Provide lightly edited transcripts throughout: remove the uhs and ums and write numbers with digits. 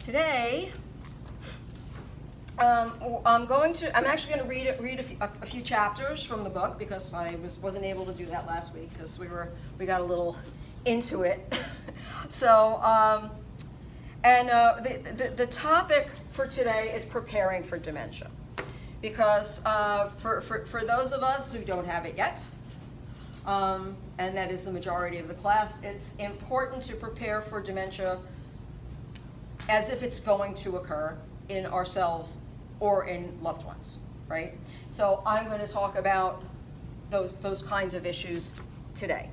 Today, I'm actually going to read a few chapters from the book because I wasn't able to do that last week because we got a little into it. So, the topic for today is preparing for dementia, because for those of us who don't have it yet, and that is the majority of the class, it's important to prepare for dementia as if it's going to occur in ourselves or in loved ones, right? So I'm going to talk about those kinds of issues today.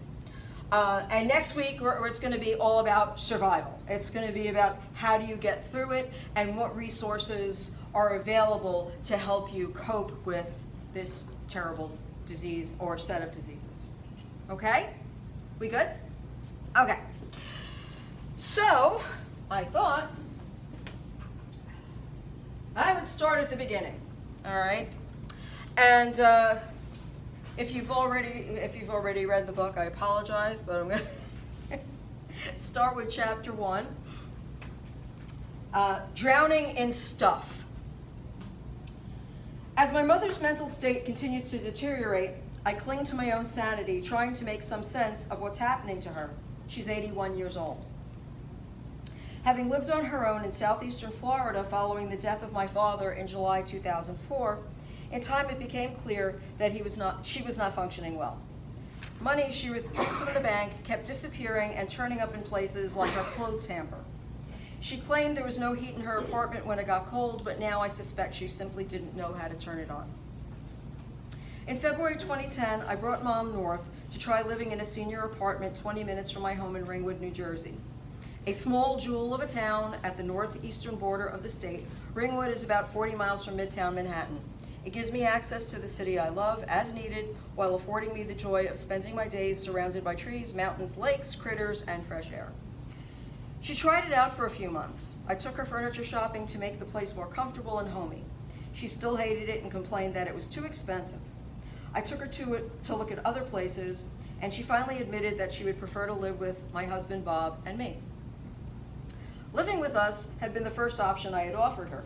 And next week, it's going to be all about survival. It's going to be about how do you get through it and what resources are available to help you cope with this terrible disease or set of diseases. Okay? We good? Okay. So, I thought I would start at the beginning, all right? And if you've already read the book, I apologize, but I'm going to start with chapter 1, drowning in stuff. As my mother's mental state continues to deteriorate, I cling to my own sanity, trying to make some sense of what's happening to her. She's 81 years old. Having lived on her own in southeastern Florida following the death of my father in July 2004, in time it became clear that she was not functioning well. Money she withdrew from the bank kept disappearing and turning up in places like her clothes hamper. She claimed there was no heat in her apartment when it got cold, but now I suspect she simply didn't know how to turn it on. In February 2010, I brought Mom north to try living in a senior apartment 20 minutes from my home in Ringwood, New Jersey. A small jewel of a town at the northeastern border of the state, Ringwood is about 40 miles from Midtown Manhattan. It gives me access to the city I love as needed, while affording me the joy of spending my days surrounded by trees, mountains, lakes, critters, and fresh air. She tried it out for a few months. I took her furniture shopping to make the place more comfortable and homey. She still hated it and complained that it was too expensive. I took her to look at other places, and she finally admitted that she would prefer to live with my husband, Bob, and me. Living with us had been the first option I had offered her.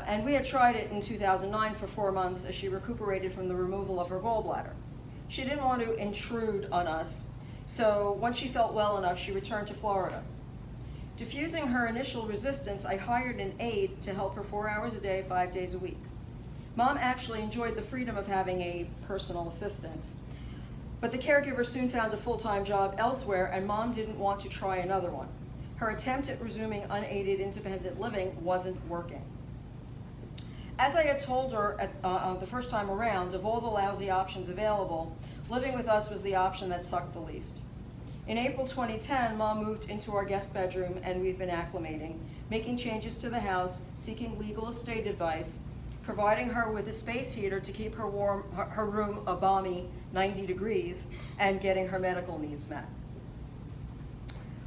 And we had tried it in 2009 for 4 months as she recuperated from the removal of her gallbladder. She didn't want to intrude on us, so once she felt well enough, she returned to Florida. Diffusing her initial resistance, I hired an aide to help her 4 hours a day, 5 days a week. Mom actually enjoyed the freedom of having a personal assistant. But the caregiver soon found a full-time job elsewhere, and Mom didn't want to try another one. Her attempt at resuming unaided independent living wasn't working. As I had told her the first time around, of all the lousy options available, living with us was the option that sucked the least. In April 2010, Mom moved into our guest bedroom, and we've been acclimating, making changes to the house, seeking legal estate advice, providing her with a space heater to keep her room a balmy 90 degrees, and getting her medical needs met.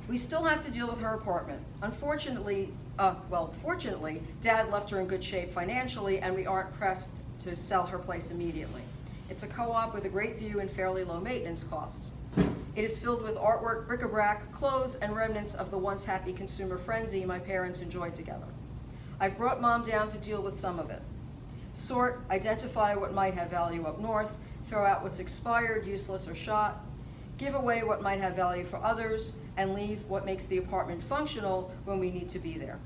We still have to deal with her apartment. Fortunately, Dad left her in good shape financially, and we aren't pressed to sell her place immediately. It's a co-op with a great view and fairly low maintenance costs. It is filled with artwork, bric-a-brac, clothes, and remnants of the once happy consumer frenzy my parents enjoyed together. I've brought Mom down to deal with some of it. Sort, identify what might have value up north, throw out what's expired, useless, or shot, give away what might have value for others, and leave what makes the apartment functional when we need to be there.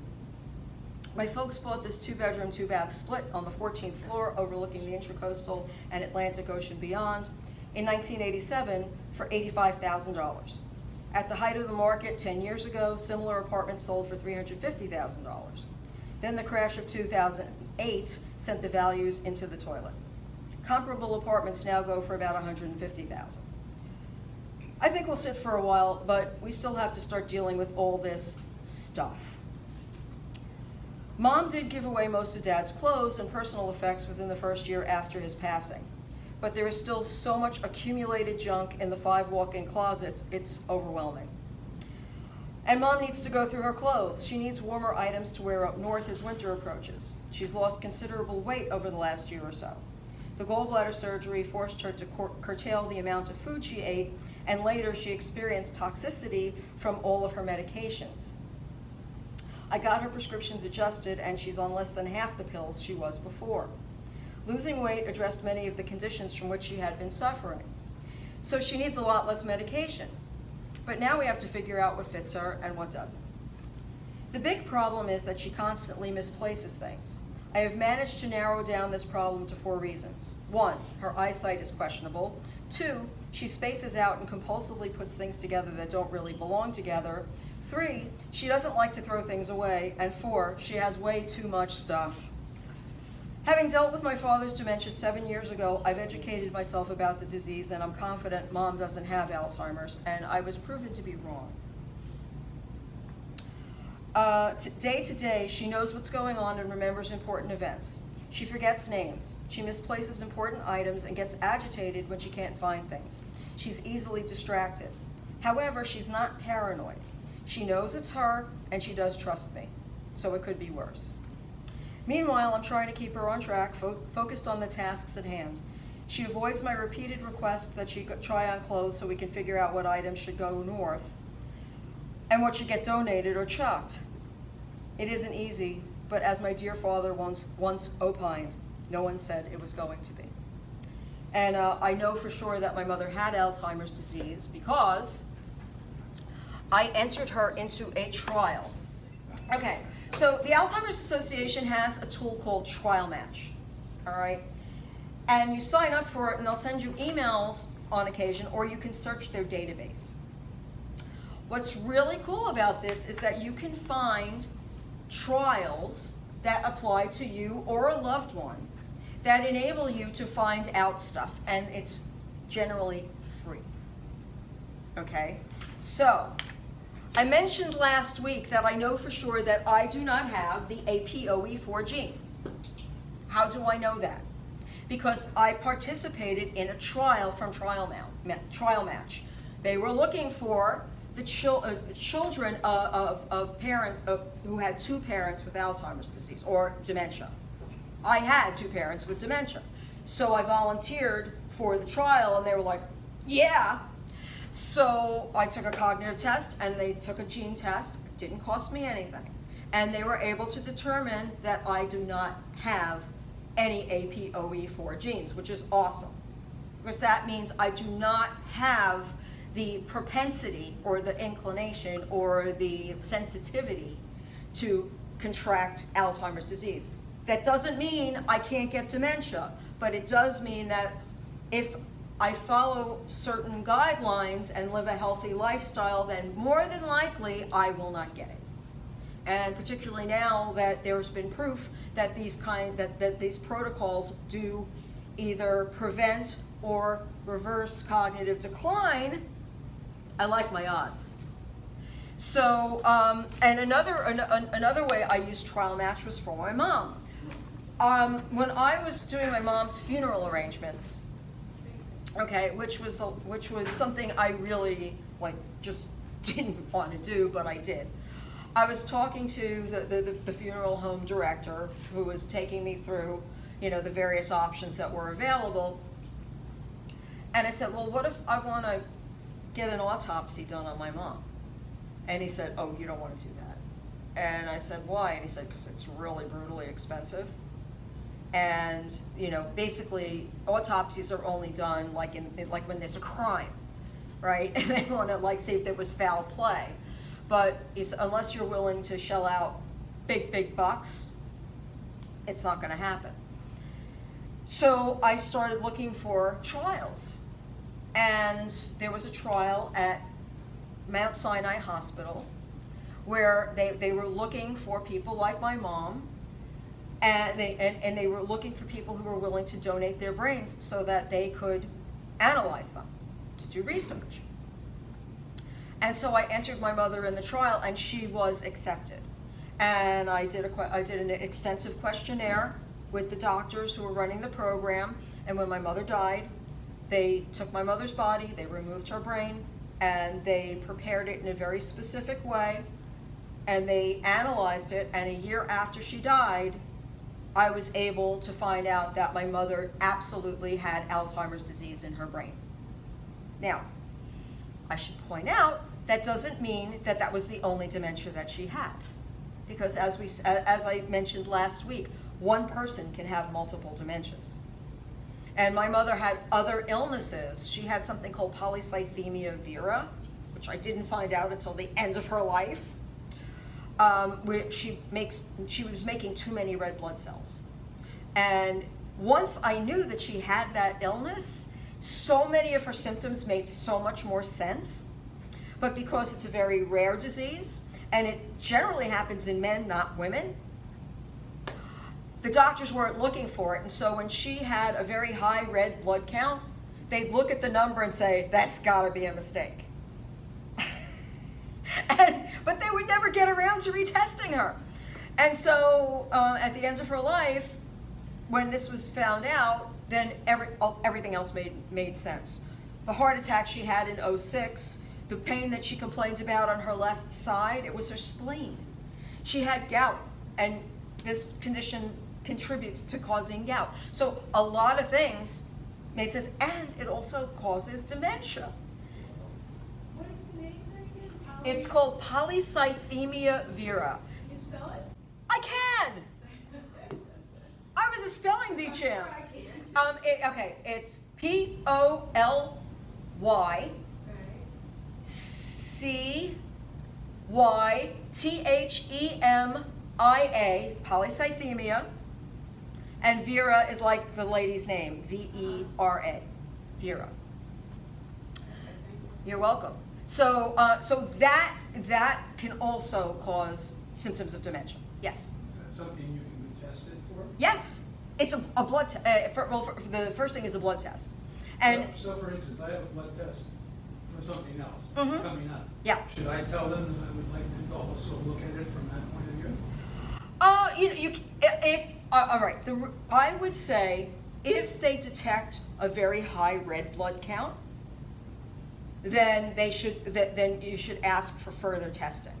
My folks bought this 2-bedroom, 2-bath split on the 14th floor overlooking the Intracoastal and Atlantic Ocean beyond in 1987 for $85,000. At the height of the market 10 years ago, similar apartments sold for $350,000. Then the crash of 2008 sent the values into the toilet. Comparable apartments now go for about $150,000. I think we'll sit for a while, but we still have to start dealing with all this stuff. Mom did give away most of Dad's clothes and personal effects within the first year after his passing, but there is still so much accumulated junk in the 5 walk-in closets, it's overwhelming. And Mom needs to go through her clothes. She needs warmer items to wear up north as winter approaches. She's lost considerable weight over the last year or so. The gallbladder surgery forced her to curtail the amount of food she ate, and later she experienced toxicity from all of her medications. I got her prescriptions adjusted, and she's on less than half the pills she was before. Losing weight addressed many of the conditions from which she had been suffering. So she needs a lot less medication. But now we have to figure out what fits her and what doesn't. The big problem is that she constantly misplaces things. I have managed to narrow down this problem to 4 reasons. 1, her eyesight is questionable. 2, she spaces out and compulsively puts things together that don't really belong together. 3, she doesn't like to throw things away. And 4, she has way too much stuff. Having dealt with my father's dementia 7 years ago, I've educated myself about the disease, and I'm confident Mom doesn't have Alzheimer's, and I was proven to be wrong. Day to day, she knows what's going on and remembers important events. She forgets names. She misplaces important items and gets agitated when she can't find things. She's easily distracted. However, she's not paranoid. She knows it's her, and she does trust me, so it could be worse. Meanwhile, I'm trying to keep her on track, focused on the tasks at hand. She avoids my repeated requests that she try on clothes so we can figure out what items should go north and what should get donated or chucked. It isn't easy, but as my dear father once opined, no one said it was going to be. And I know for sure that my mother had Alzheimer's disease because I entered her into a trial. Okay, so the Alzheimer's Association has a tool called Trial Match, all right? And you sign up for it, and they'll send you emails on occasion, or you can search their database. What's really cool about this is that you can find trials that apply to you or a loved one that enable you to find out stuff, and it's generally free, okay? So, I mentioned last week that I know for sure that I do not have the APOE4 gene. How do I know that? Because I participated in a trial from Trial Match. They were looking for the children of parents who had 2 parents with Alzheimer's disease or dementia. I had 2 parents with dementia. So I volunteered for the trial, and they were like, yeah. So I took a cognitive test, and they took a gene test. It didn't cost me anything. And they were able to determine that I do not have any APOE4 genes, which is awesome. Because that means I do not have the propensity or the inclination or the sensitivity to contract Alzheimer's disease. That doesn't mean I can't get dementia, but it does mean that if I follow certain guidelines and live a healthy lifestyle, then more than likely I will not get it. And particularly now that there's been proof that these protocols do either prevent or reverse cognitive decline, I like my odds. So, and another way I used Trial Match was for my mom. When I was doing my mom's funeral arrangements, okay, which was something I really just didn't want to do, but I did. I was talking to the funeral home director who was taking me through, the various options that were available. And I said, well, what if I want to get an autopsy done on my mom? And he said, oh, you don't want to do that. And I said, why? And he said, because it's really brutally expensive. And, basically autopsies are only done like when there's a crime, right? And they want to see if there was foul play. But unless you're willing to shell out big bucks, it's not going to happen. So I started looking for trials. And there was a trial at Mount Sinai Hospital where they were looking for people like my mom, and they were looking for people who were willing to donate their brains so that they could analyze them, to do research. And so I entered my mother in the trial, and she was accepted. And I did an extensive questionnaire with the doctors who were running the program. And when my mother died, they took my mother's body, they removed her brain, and they prepared it in a very specific way, and they analyzed it. And a year after she died, I was able to find out that my mother absolutely had Alzheimer's disease in her brain. Now, I should point out, that doesn't mean that that was the only dementia that she had. because as I mentioned last week, one person can have multiple dementias. And my mother had other illnesses. She had something called polycythemia vera, which I didn't find out until the end of her life. Where she was making too many red blood cells. And once I knew that she had that illness, so many of her symptoms made so much more sense. But because it's a very rare disease, and it generally happens in men, not women, the doctors weren't looking for it. And so when she had a very high red blood count, they'd look at the number and say, that's gotta be a mistake. But they would never get around to retesting her. And so at the end of her life, when this was found out, then everything else made sense. The heart attack she had in '06, the pain that she complained about on her left side, it was her spleen. She had gout, and this condition contributes to causing gout. So a lot of things made sense, and it also causes dementia. What is the name of it again? It's called polycythemia vera. Can you spell it? I can! I was a spelling bee champ. I can't. Okay, it's Polycythemia, polycythemia, and Vera is like the lady's name, Vera, Vera. You're welcome. So, so that can also cause symptoms of dementia. Yes. Is that something you can be tested for? Yes, it's a blood test. The first thing is a blood test, and So for instance, I have a blood test for something else coming up. Yeah. Should I tell them that I would like to also look at it from that point of view? All right. I would say if they detect a very high red blood count, then then you should ask for further testing.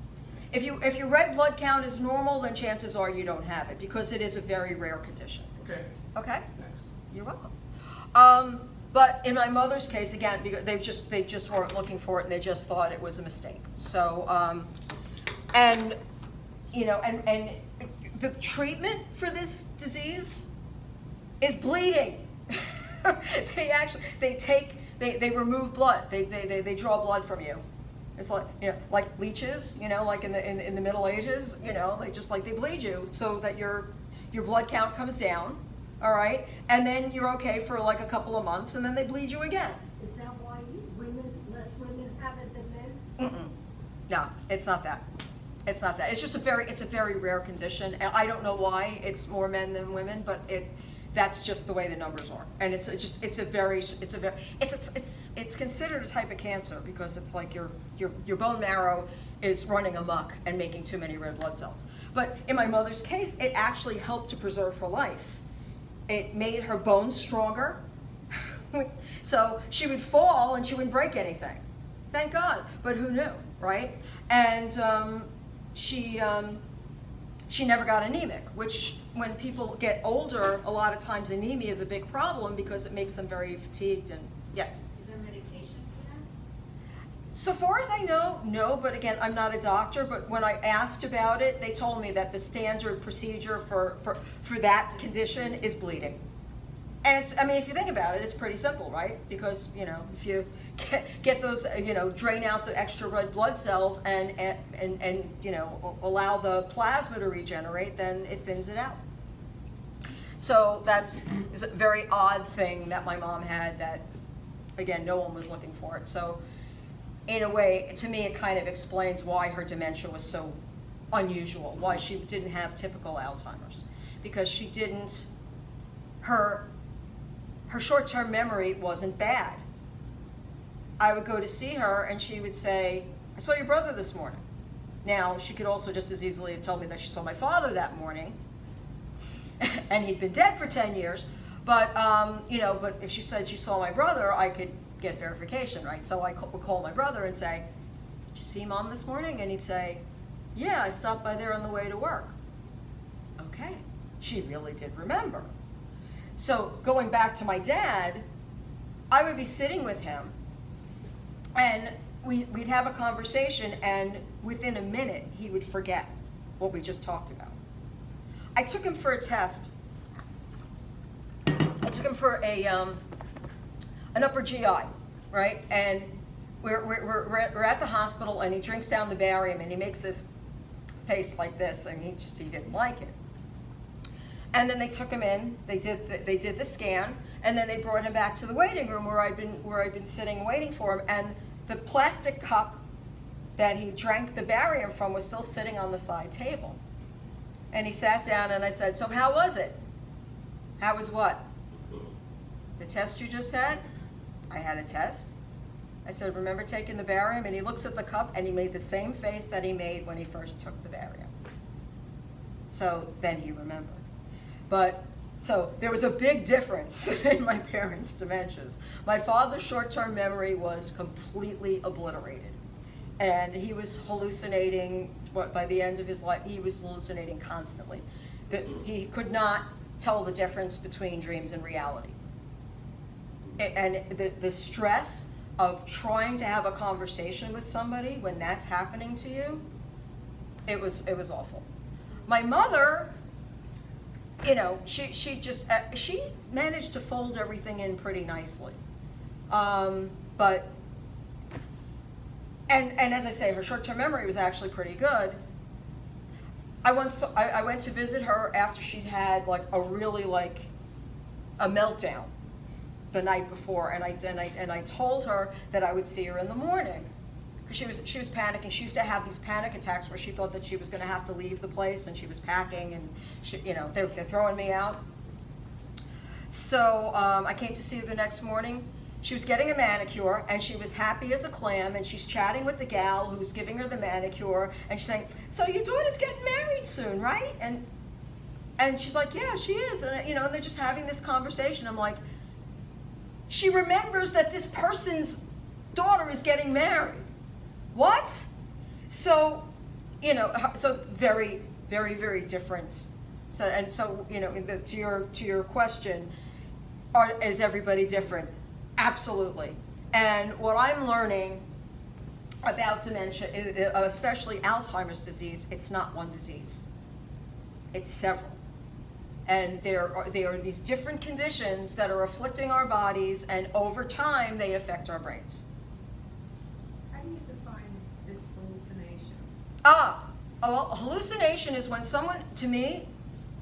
If your red blood count is normal, then chances are you don't have it, because it is a very rare condition. Okay. Okay? Thanks. You're welcome. But in my mother's case, again, because they just weren't looking for it, and they just thought it was a mistake. So, and the treatment for this disease is bleeding. They remove blood. They draw blood from you. It's like, like leeches, like in the Middle Ages, they bleed you so that your blood count comes down, all right, and then you're okay for like a couple of months, and then they bleed you again. Is that why less women have it than men? No, it's not that. It's not that. It's just it's a very rare condition, and I don't know why it's more men than women, but that's just the way the numbers are, and it's considered a type of cancer because it's like your bone marrow is running amok and making too many red blood cells. But in my mother's case, it actually helped to preserve her life. It made her bones stronger, so she would fall and she wouldn't break anything. Thank God, but who knew, right? And she never got anemic, which when people get older, a lot of times anemia is a big problem because it makes them very fatigued. And yes? Is there medication for that? So far as I know, no, but again, I'm not a doctor, but when I asked about it, they told me that the standard procedure for that condition is bleeding. And if you think about it, it's pretty simple, right? Because, if you get those, drain out the extra red blood cells and allow the plasma to regenerate, then it thins it out. So that's a very odd thing that my mom had that, again, no one was looking for it. So in a way, to me, it kind of explains why her dementia was so unusual, why she didn't have typical Alzheimer's. Because she didn't, her short-term memory wasn't bad. I would go to see her and she would say, I saw your brother this morning. Now, she could also just as easily have told me that she saw my father that morning and he'd been dead for 10 years. But, but if she said she saw my brother, I could get verification, right? So I would call my brother and say, did you see Mom this morning? And he'd say, yeah, I stopped by there on the way to work. Okay, she really did remember. So going back to my dad, I would be sitting with him and we'd have a conversation, and within a minute he would forget. what we just talked about. I took him for a test. I took him for an upper GI, right? And we're at the hospital, and he drinks down the barium, and he makes this face like this, and he didn't like it. And then they took him in. They did the scan, and then they brought him back to the waiting room where I'd been sitting waiting for him. And the plastic cup that he drank the barium from was still sitting on the side table. And he sat down, and I said, "So how was it?" "How was what?" "The test you just had?" "I had a test." I said, "Remember taking the barium?" And he looks at the cup, and he made the same face that he made when he first took the barium. So then he remembered. But, so there was a big difference in my parents' dementias. My father's short-term memory was completely obliterated. And he was hallucinating, by the end of his life, he was hallucinating constantly. That he could not tell the difference between dreams and reality. And the stress of trying to have a conversation with somebody when that's happening to you, it was awful. My mother, you know, she just she managed to fold everything in pretty nicely, but and as I say, her short-term memory was actually pretty good. I went to visit her after she'd had like a really a meltdown the night before, and I told her that I would see her in the morning. She was panicking. She used to have these panic attacks where she thought that she was going to have to leave the place, and she was packing, and they're throwing me out. So I came to see her the next morning. She was getting a manicure, and she was happy as a clam, and she's chatting with the gal who's giving her the manicure, and she's saying, "So your daughter's getting married soon, right?" And she's like, "Yeah, she is." And and they're just having this conversation. I'm like, she remembers that this person's daughter is getting married. What? So, so very, very, very different. So, and so, to your question, is everybody different? Absolutely. And what I'm learning about dementia, especially Alzheimer's disease, it's not one disease. It's several. And there are these different conditions that are afflicting our bodies, and over time, they affect our brains. How do you define this hallucination? Well, hallucination is when someone, to me,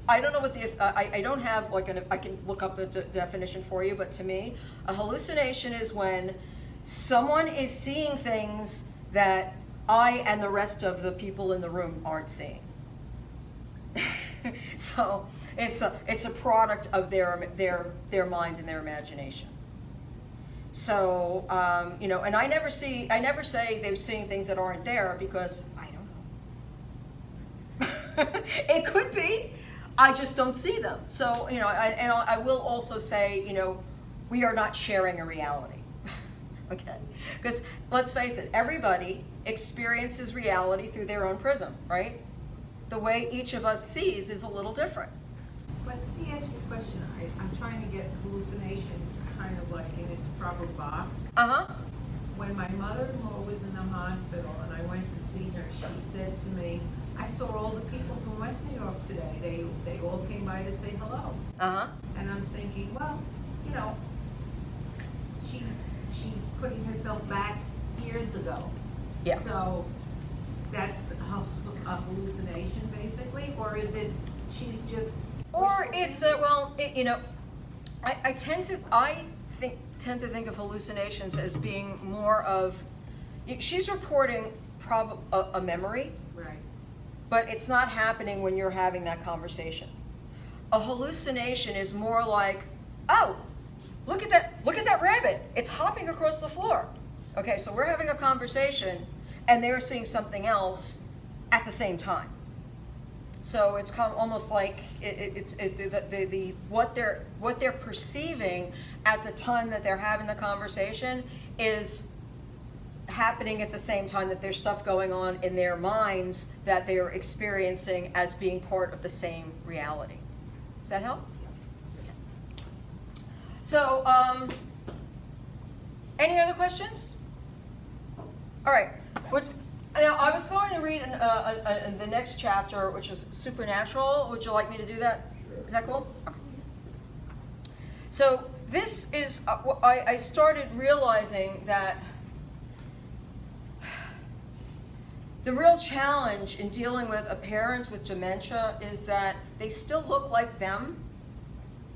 I don't know what I don't have I can look up a definition for you, but to me, a hallucination is when someone is seeing things that I and the rest of the people in the room aren't seeing. So it's a product of their mind and their imagination. So and I never say they're seeing things that aren't there, because I don't know. It could be. I just don't see them. So, I will also say, we are not sharing a reality. Okay? Because let's face it, everybody experiences reality through their own prism, right? The way each of us sees is a little different. But let me ask you a question. I'm trying to get hallucination kind of like in its proper box. Uh-huh. When my mother-in-law was in the hospital and I went to see her, she said to me, "I saw all the people from West New York today. They all came by to say hello." Uh-huh. And I'm thinking, well, she's putting herself back years ago. Yeah. So that's a hallucination, basically, or is it she's just? Or it's I tend to think of hallucinations as being more of, she's reporting a memory. Right. But it's not happening when you're having that conversation. A hallucination is more like, "Oh, look at that rabbit. It's hopping across the floor." Okay, so we're having a conversation, and they're seeing something else at the same time. So it's almost like what they're perceiving at the time that they're having the conversation is happening at the same time that there's stuff going on in their minds that they are experiencing as being part of the same reality. Does that help? Okay. So, any other questions? All right. Now, I was going to read the next chapter, which is supernatural. Would you like me to do that? Sure. Is that cool? Okay. So this is, I started realizing that the real challenge in dealing with a parent with dementia is that they still look like them,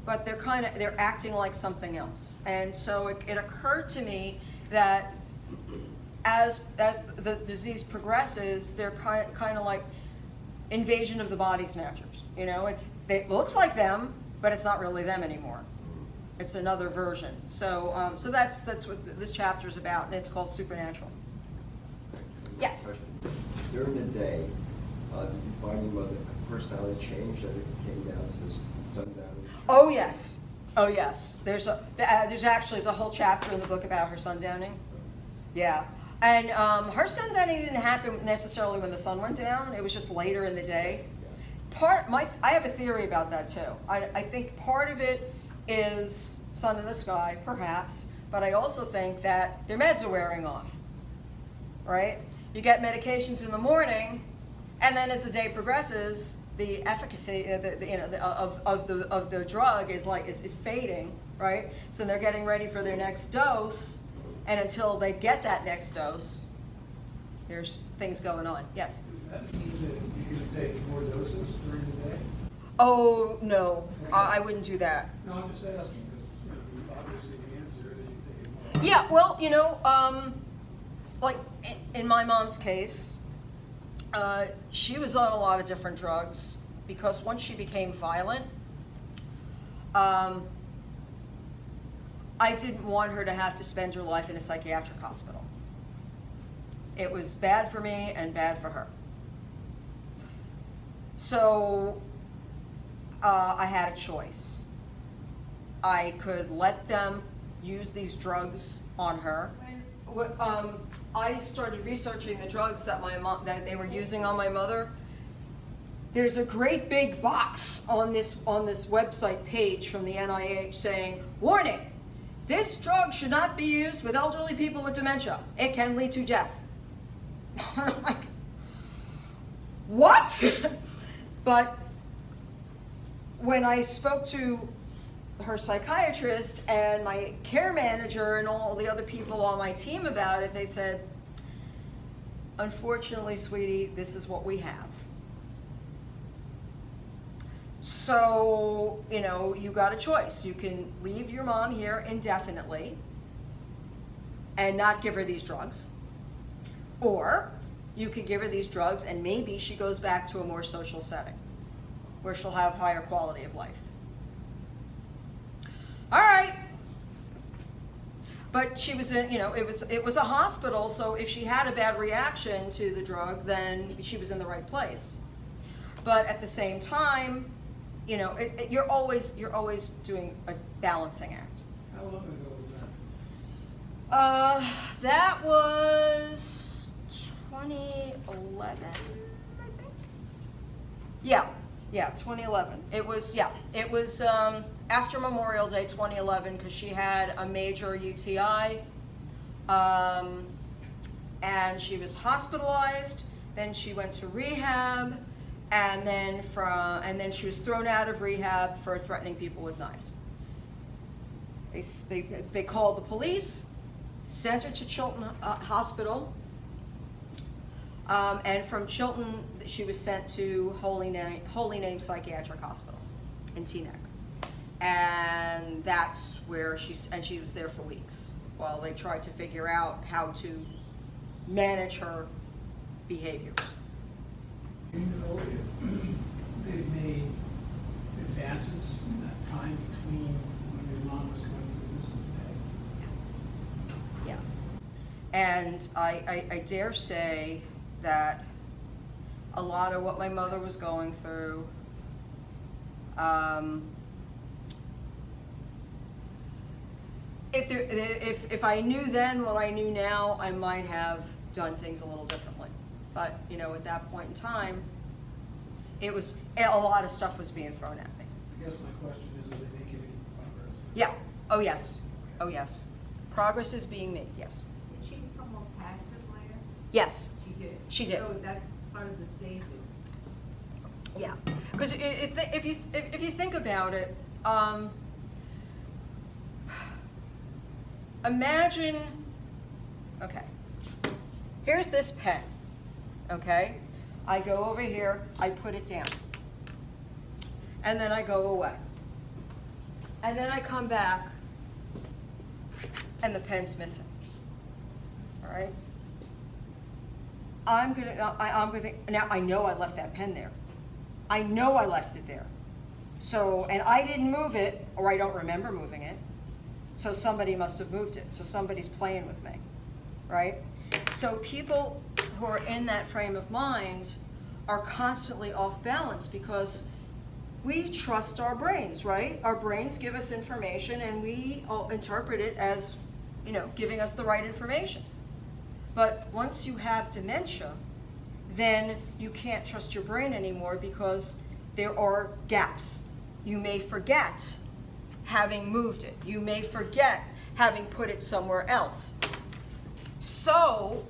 but they're acting like something else. And so it occurred to me that as the disease progresses, they're kind of like invasion of the body snatchers. You know, it looks like them, but it's not really them anymore. It's another version. So so that's what this chapter is about, and it's called Supernatural. Yes. Question. During the day, did you find your mother personality changed, that it came down to this sundown? Oh yes, oh yes. There's actually a whole chapter in the book about her sundowning. Yeah, and her sundowning didn't happen necessarily when the sun went down. It was just later in the day. I have a theory about that too. I think part of it is sun in the sky, perhaps, but I also think that their meds are wearing off. Right? You get medications in the morning, and then as the day progresses, the efficacy of the drug is fading, right? So they're getting ready for their next dose, and until they get that next dose, there's things going on. Yes. Does that mean that you're going to take more doses during the day? Oh no, I wouldn't do that. No, I'm just asking, because obviously the answer is you take more. Yeah, well, like in my mom's case, she was on a lot of different drugs because once she became violent, I didn't want her to have to spend her life in a psychiatric hospital. It was bad for me and bad for her. So I had a choice. I could let them use these drugs on her. I started researching the drugs that that they were using on my mother. There's a great big box on this website page from the NIH saying, "Warning, this drug should not be used with elderly people with dementia. It can lead to death." I'm like, what? But when I spoke to her psychiatrist and my care manager and all the other people on my team about it, they said, "Unfortunately, sweetie, this is what we have." So, you got a choice. You can leave your mom here indefinitely and not give her these drugs. Or you could give her these drugs and maybe she goes back to a more social setting where she'll have higher quality of life. All right. But she was in, it was a hospital, so if she had a bad reaction to the drug, then she was in the right place. But at the same time, you're always doing a balancing act. How long ago was that? That was 2011, I think. Yeah, 2011. It was after Memorial Day 2011 because she had a major UTI, and she was hospitalized. Then she went to rehab, and then she was thrown out of rehab for threatening people with knives. They called the police, sent her to Chilton Hospital, and from Chilton she was sent to Holy Name Psychiatric Hospital in Teaneck. And that's where she was there for weeks while they tried to figure out how to manage her behaviors. Do you know if they've made advances in that time between when your mom was going through this and today? Yeah. And I dare say that a lot of what my mother was going through, if I knew then what I knew now, I might have done things a little differently. But, at that point in time, a lot of stuff was being thrown at me. I guess my question is, are they making any progress? Yeah. Oh, yes. Oh, yes. Progress is being made, yes. Did she become more passive later? Yes. She did. She did. So that's part of the stages. Yeah, because if you think about it, imagine, okay, here's this pen, okay? I go over here, I put it down, and then I go away. And then I come back, and the pen's missing, all right? I'm gonna now I know I left that pen there. I know I left it there. So, and I didn't move it, or I don't remember moving it. So somebody must have moved it. So somebody's playing with me, right? So people who are in that frame of mind are constantly off balance because we trust our brains, right? Our brains give us information and we all interpret it as, giving us the right information. But once you have dementia, then you can't trust your brain anymore because there are gaps. You may forget having moved it. You may forget having put it somewhere else. So,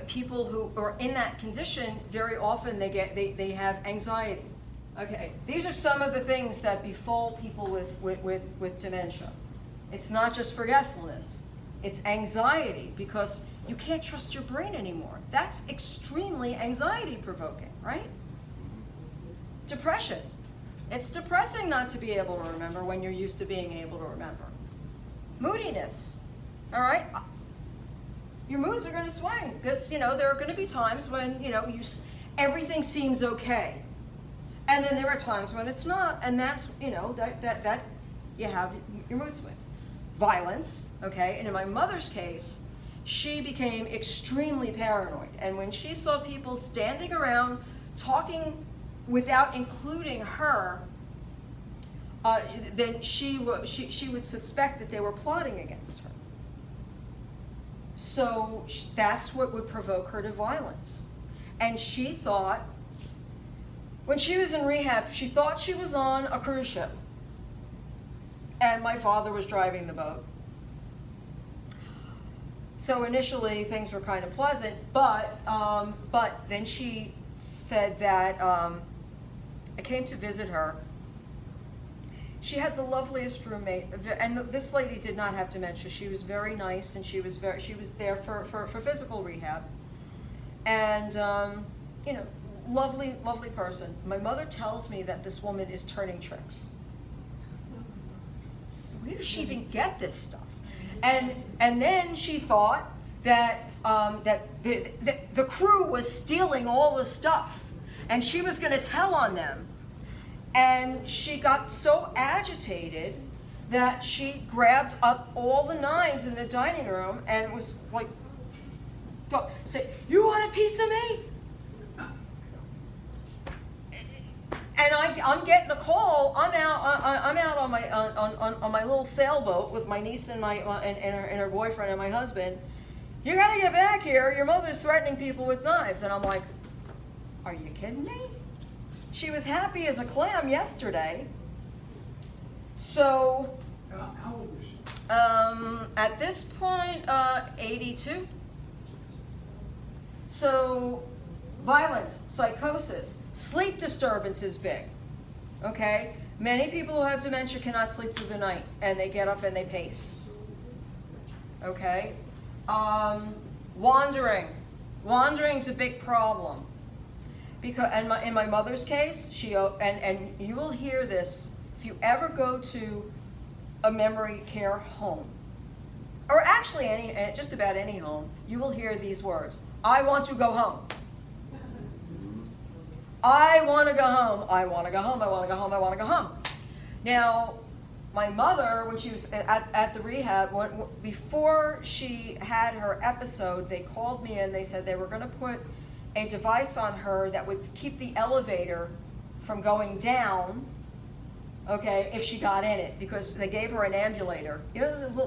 people who are in that condition, very often they have anxiety. Okay, these are some of the things that befall people with dementia. It's not just forgetfulness. It's anxiety because you can't trust your brain anymore. That's extremely anxiety provoking, right? Depression. It's depressing not to be able to remember when you're used to being able to remember. Moodiness, all right? Your moods are going to swing because, there are going to be times when, everything seems okay. And then there are times when it's not, and that's, that you have your mood swings. Violence, okay? And in my mother's case, she became extremely paranoid. And when she saw people standing around talking without including her, then she would suspect that they were plotting against her. So that's what would provoke her to violence. And she thought, when she was in rehab, she thought she was on a cruise ship. And my father was driving the boat. So initially things were kind of pleasant, but then she said that I came to visit her. She had the loveliest roommate, and this lady did not have dementia. She was very nice, and she was there for physical rehab, and lovely person. My mother tells me that this woman is turning tricks. Where does she even get this stuff? And then she thought that the crew was stealing all the stuff, and she was going to tell on them. And she got so agitated that she grabbed up all the knives in the dining room and was like, say, "You want a piece of me?" And I'm getting a call. I'm out on my little sailboat with my niece and her boyfriend and my husband. "You got to get back here. Your mother's threatening people with knives." And I'm like, "Are you kidding me?" She was happy as a clam yesterday. So, How old was she? at this point, 82. So, violence, psychosis, sleep disturbance is big. Okay? Many people who have dementia cannot sleep through the night, and they get up and they pace. Okay? Wandering. Wandering's a big problem. Because, in my mother's case, and you will hear this if you ever go to a memory care home, or actually just about any home, you will hear these words: "I want to go home. I want to go home. I want to go home. I want to go home. I want to go home." Now, my mother, when she was at the rehab, before she had her episode, they called me and they said they were going to put a device on her that would keep the elevator from going down, okay, if she got in it, because they gave her an ambulator. You know those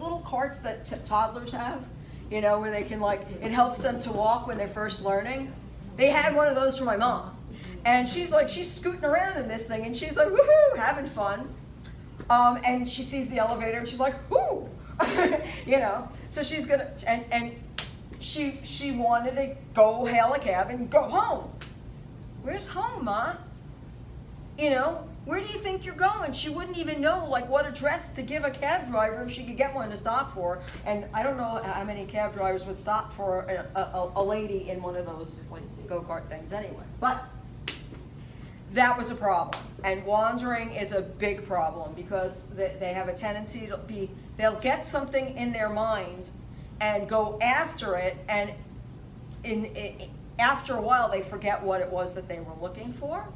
little carts that toddlers have, where they can, it helps them to walk when they're first learning? They had one of those for my mom. And she's scooting around in this thing, and she's like, woohoo, having fun. And she sees the elevator, and she's like, whoo, so she's gonna, and she wanted to go hail a cab and go home. Where's home, Ma? You know, where do you think you're going? She wouldn't even know like what address to give a cab driver if she could get one to stop for. And I don't know how many cab drivers would stop for a lady in one of those like go-kart things anyway. But that was a problem. And wandering is a big problem because they have a tendency to be, they'll get something in their mind and go after it, and after a while they forget what it was that they were looking for,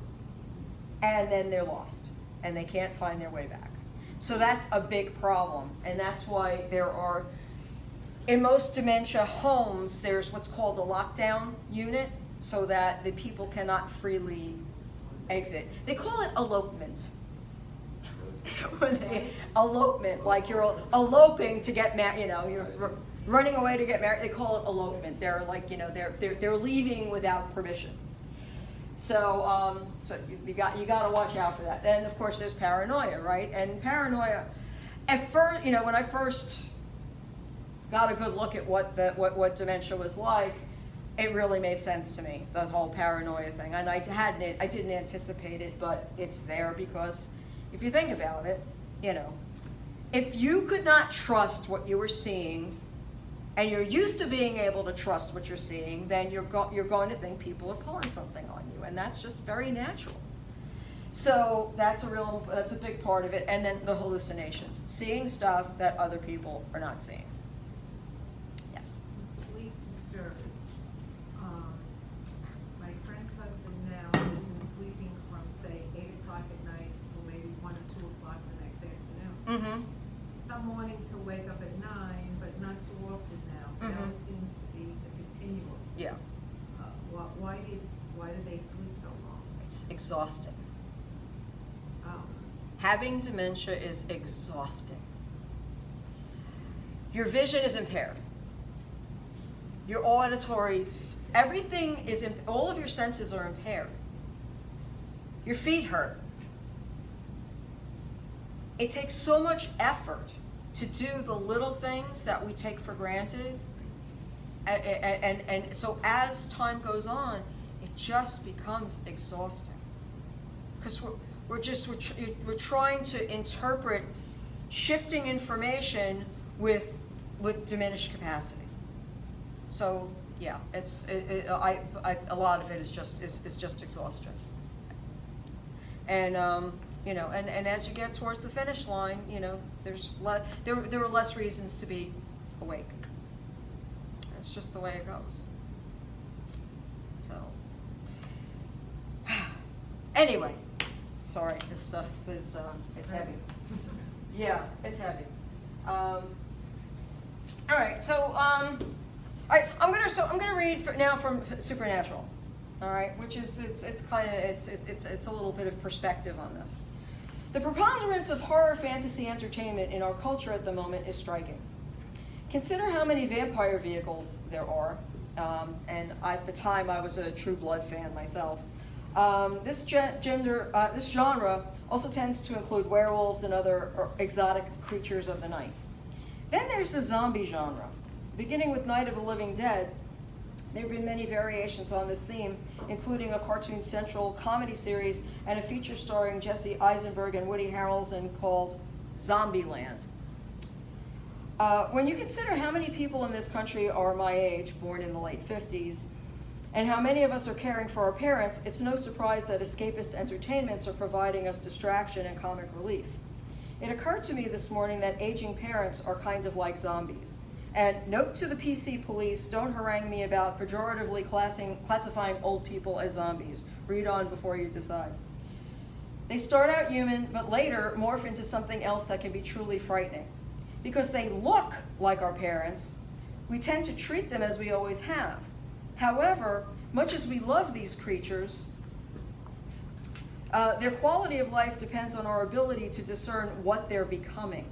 and then they're lost and they can't find their way back. So that's a big problem, and that's why there are, in most dementia homes, there's what's called a lockdown unit so that the people cannot freely exit. They call it elopement. Elopement, like you're eloping to get married, you know, you're running away to get married. They call it elopement. They're like, you know, they're leaving without permission. So so you got to watch out for that. Then of course there's paranoia, right? And paranoia, at first, you know, when I first got a good look at what dementia was like, it really made sense to me, the whole paranoia thing. And I didn't anticipate it, but it's there because if you think about it, you know, if you could not trust what you were seeing, and you're used to being able to trust what you're seeing, then you're going to think people are pulling something on you, and that's just very natural. So that's a big part of it. And then the hallucinations, seeing stuff that other people are not seeing. Yes. Sleep disturbance. My friend's husband now has been sleeping from say 8 o'clock at night until maybe 1 or 2 o'clock the next afternoon. Mm-hmm. Some mornings he'll wake up at 9, but not too often now. Now it seems to be a continuum. Yeah. Why do they sleep so long? It's exhausting. Oh. Having dementia is exhausting. Your vision is impaired. Your auditory, everything is, all of your senses are impaired. Your feet hurt. It takes so much effort to do the little things that we take for granted. And so as time goes on, it just becomes exhausting. Because we're trying to interpret shifting information with diminished capacity. So yeah, a lot of it is just exhaustion. And you know, and as you get towards the finish line, you know, there are less reasons to be awake. It's just the way it goes. So anyway, sorry, this stuff is it's heavy. Yeah, it's heavy. All right, so all right, I'm gonna read now from Supernatural. All right, which is it's a little bit of perspective on this. The preponderance of horror fantasy entertainment in our culture at the moment is striking. Consider how many vampire vehicles there are, and at the time I was a True Blood fan myself. This genre also tends to include werewolves and other exotic creatures of the night. Then there's the zombie genre. Beginning with Night of the Living Dead, there have been many variations on this theme, including a Cartoon Central comedy series and a feature starring Jesse Eisenberg and Woody Harrelson called Zombieland. When you consider how many people in this country are my age, born in the late 50s, and how many of us are caring for our parents, it's no surprise that escapist entertainments are providing us distraction and comic relief. It occurred to me this morning that aging parents are kind of like zombies. And note to the PC police, don't harangue me about pejoratively classifying old people as zombies. Read on before you decide. They start out human, but later morph into something else that can be truly frightening. Because they look like our parents, we tend to treat them as we always have. However, much as we love these creatures, their quality of life depends on our ability to discern what they're becoming.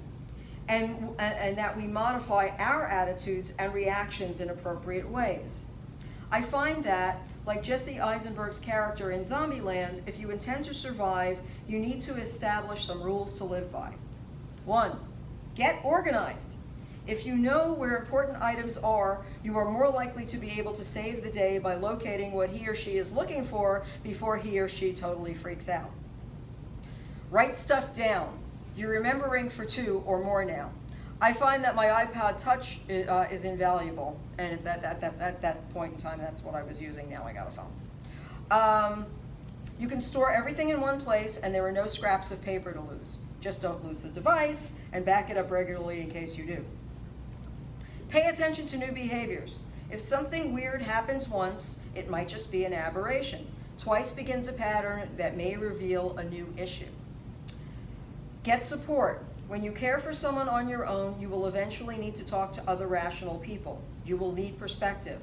And that we modify our attitudes and reactions in appropriate ways. I find that, like Jesse Eisenberg's character in Zombieland, if you intend to survive, you need to establish some rules to live by. 1, get organized. If you know where important items are, you are more likely to be able to save the day by locating what he or she is looking for before he or she totally freaks out. Write stuff down. You're remembering for 2 or more now. I find that my iPod Touch is invaluable, and at that point in time, that's what I was using. Now I got a phone. You can store everything in one place, and there are no scraps of paper to lose. Just don't lose the device, and back it up regularly in case you do. Pay attention to new behaviors. If something weird happens once, it might just be an aberration. Twice begins a pattern that may reveal a new issue. Get support. When you care for someone on your own, you will eventually need to talk to other rational people. You will need perspective.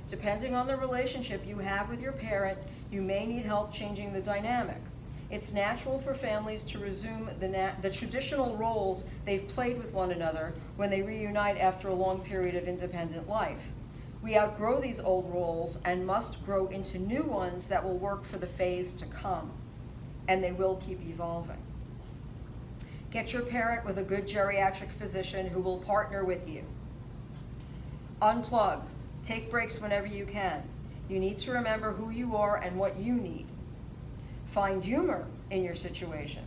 Depending on the relationship you have with your parent, you may need help changing the dynamic. It's natural for families to resume the traditional roles they've played with one another when they reunite after a long period of independent life. We outgrow these old roles and must grow into new ones that will work for the phase to come, and they will keep evolving. Get your parent with a good geriatric physician who will partner with you. Unplug. Take breaks whenever you can. You need to remember who you are and what you need. Find humor in your situation.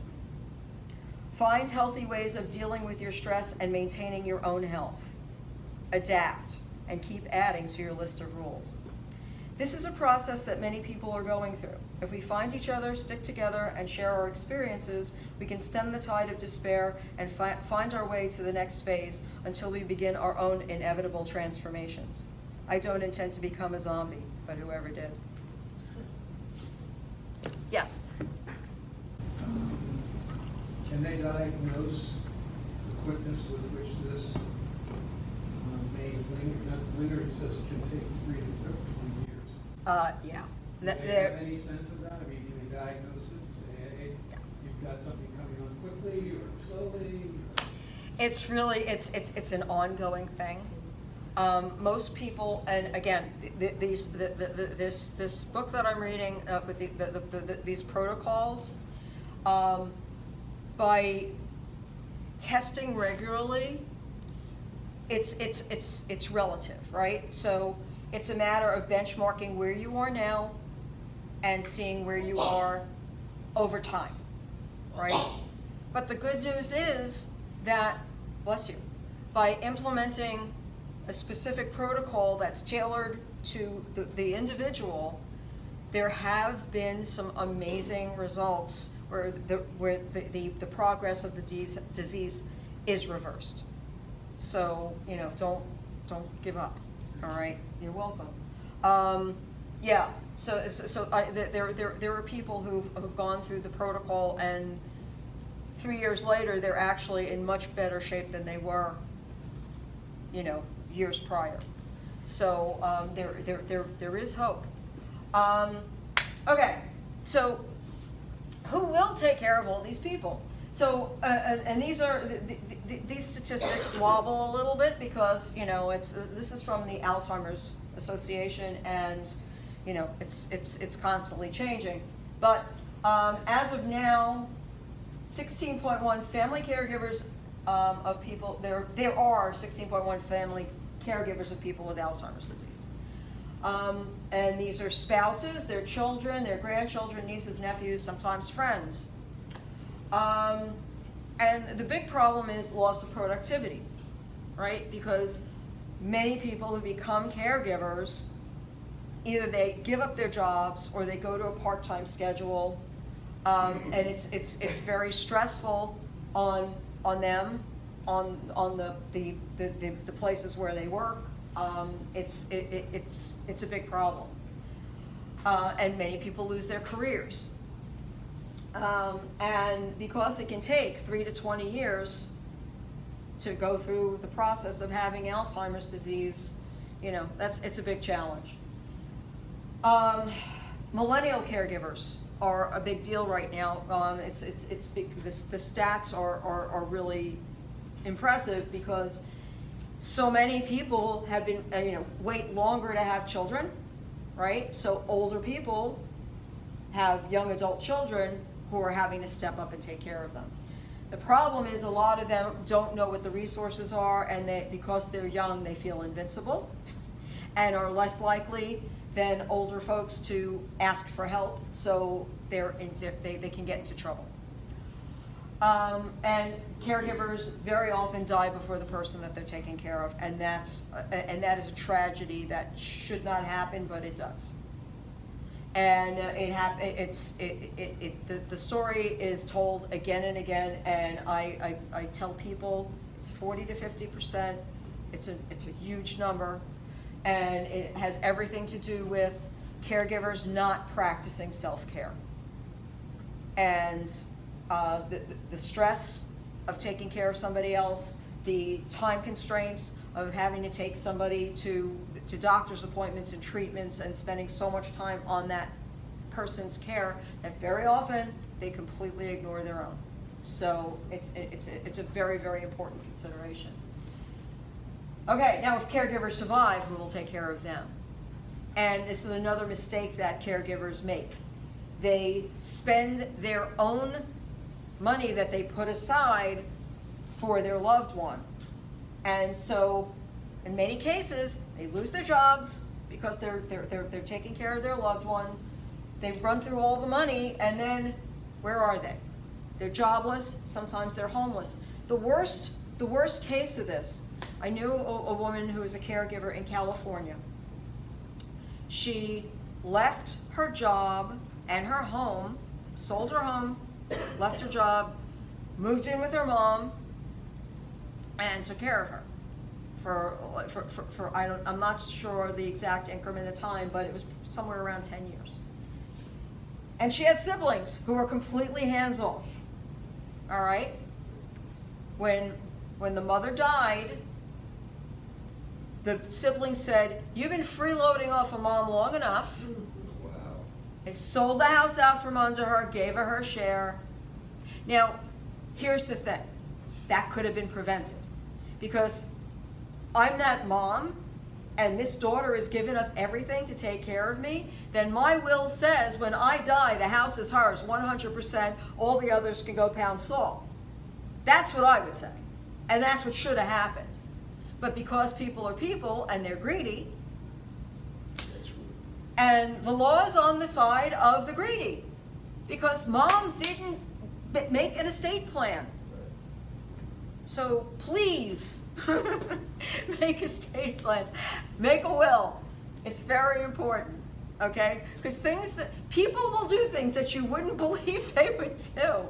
Find healthy ways of dealing with your stress and maintaining your own health. Adapt and keep adding to your list of rules. This is a process that many people are going through. If we find each other, stick together, and share our experiences, we can stem the tide of despair and find our way to the next phase until we begin our own inevitable transformations. I don't intend to become a zombie, but whoever did. Yes? Can they diagnose the quickness with which this may linger? It says it can take 3 to 20 years. Yeah. Do they have any sense of that? I mean, can they diagnose it and say, hey, you've got something coming on quickly or slowly? It's really, it's an ongoing thing. Most people, and again, this book that I'm reading with these protocols, by testing regularly, it's relative, right? So it's a matter of benchmarking where you are now and seeing where you are over time, right? But the good news is that, bless you, by implementing a specific protocol that's tailored to the individual, there have been some amazing results where the progress of the disease is reversed. So, you know, don't give up. All right, you're welcome. Yeah. So there are people who've gone through the protocol, and 3 years later, they're actually in much better shape than they were, you know, years prior. So there is hope. Okay, so who will take care of all these people? So and these statistics wobble a little bit because, you know, this is from the Alzheimer's Association, and you know it's constantly changing. But as of now, 16.1 family caregivers of people, there are 16.1 family caregivers of people with Alzheimer's disease. And these are spouses, their children, their grandchildren, nieces, nephews, sometimes friends. And the big problem is loss of productivity, right? Because many people who become caregivers, either they give up their jobs or they go to a part-time schedule, and it's very stressful on them, on the places where they work. It's a big problem, and many people lose their careers. And because it can take 3 to 20 years to go through the process of having Alzheimer's disease, you know, it's a big challenge. Millennial caregivers are a big deal right now. It's big. The stats are really impressive because so many people have been, wait longer to have children, right? So older people have young adult children who are having to step up and take care of them. The problem is a lot of them don't know what the resources are, and because they're young, they feel invincible and are less likely than older folks to ask for help, so they can get into trouble. And caregivers very often die before the person that they're taking care of, and that is a tragedy that should not happen, but it does. And the story is told again and again, and I tell people it's 40 to 50%. It's a huge number, and it has everything to do with caregivers not practicing self-care. And the stress of taking care of somebody else, the time constraints of having to take somebody to doctor's appointments and treatments and spending so much time on that person's care that very often they completely ignore their own. So it's a very, very important consideration. Okay, now if caregivers survive, who will take care of them? And this is another mistake that caregivers make. They spend their own money that they put aside for their loved one. And so in many cases, they lose their jobs because they're taking care of their loved one. They run through all the money, and then where are they? They're jobless, sometimes they're homeless. The worst case of this, I knew a woman who was a caregiver in California. She left her job and her home, sold her home, left her job, moved in with her mom, and took care of her for I'm not sure the exact increment of time, but it was somewhere around 10 years. And she had siblings who were completely hands-off. All right? When the mother died, the siblings said, "You've been freeloading off of mom long enough." Wow. They sold the house out from under her, gave her share. Now, here's the thing. That could have been prevented. Because I'm that mom, and this daughter is giving up everything to take care of me, then my will says when I die, the house is hers, 100%, all the others can go pound salt. That's what I would say. And that's what should have happened. But because people are people, and they're greedy, That's rude. and the law is on the side of the greedy, because mom didn't make an estate plan. So please, make estate plans, make a will. It's very important, okay? Because people will do things that you wouldn't believe they would do.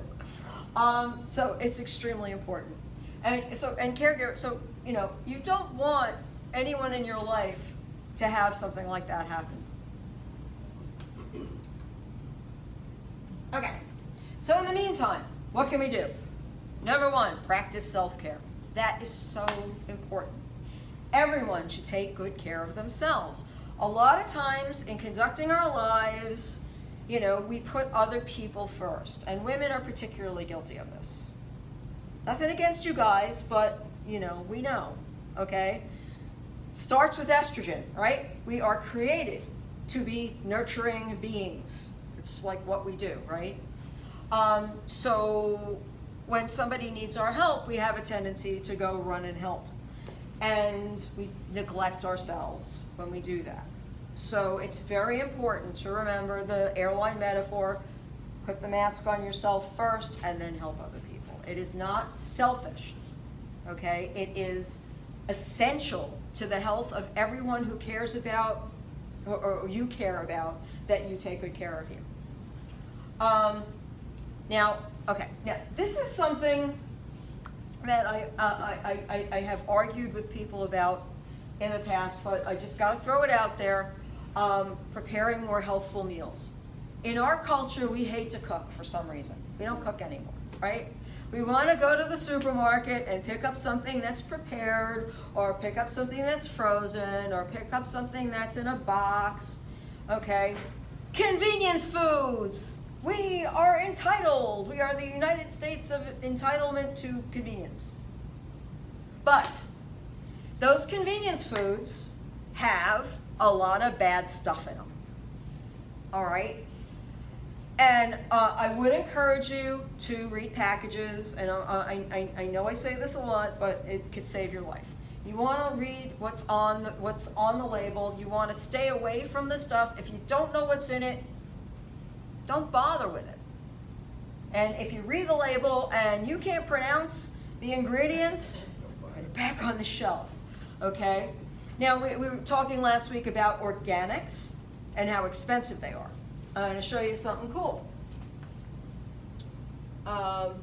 So it's extremely important. And caregiver, so, you don't want anyone in your life to have something like that happen. Okay, so in the meantime, what can we do? Number one, practice self-care. That is so important. Everyone should take good care of themselves. A lot of times in conducting our lives, we put other people first, and women are particularly guilty of this. Nothing against you guys, but we know, okay? Starts with estrogen, right? We are created to be nurturing beings. It's like what we do, right? So when somebody needs our help, we have a tendency to go run and help. And we neglect ourselves when we do that. So it's very important to remember the airline metaphor, put the mask on yourself first and then help other people. It is not selfish, okay? It is essential to the health of everyone who cares about, or you care about, that you take good care of you. Now, this is something that I have argued with people about in the past, but I just got to throw it out there. Preparing more healthful meals. In our culture, we hate to cook for some reason. We don't cook anymore, right? We want to go to the supermarket and pick up something that's prepared, or pick up something that's frozen, or pick up something that's in a box, okay? Convenience foods. We are entitled. We are the United States of entitlement to convenience. But those convenience foods have a lot of bad stuff in them. All right? And I would encourage you to read packages, and I know I say this a lot, but it could save your life. You want to read what's on the label. You want to stay away from the stuff. If you don't know what's in it, don't bother with it. And if you read the label and you can't pronounce the ingredients, put it back on the shelf, okay? Now, we were talking last week about organics and how expensive they are. I'm going to show you something cool. All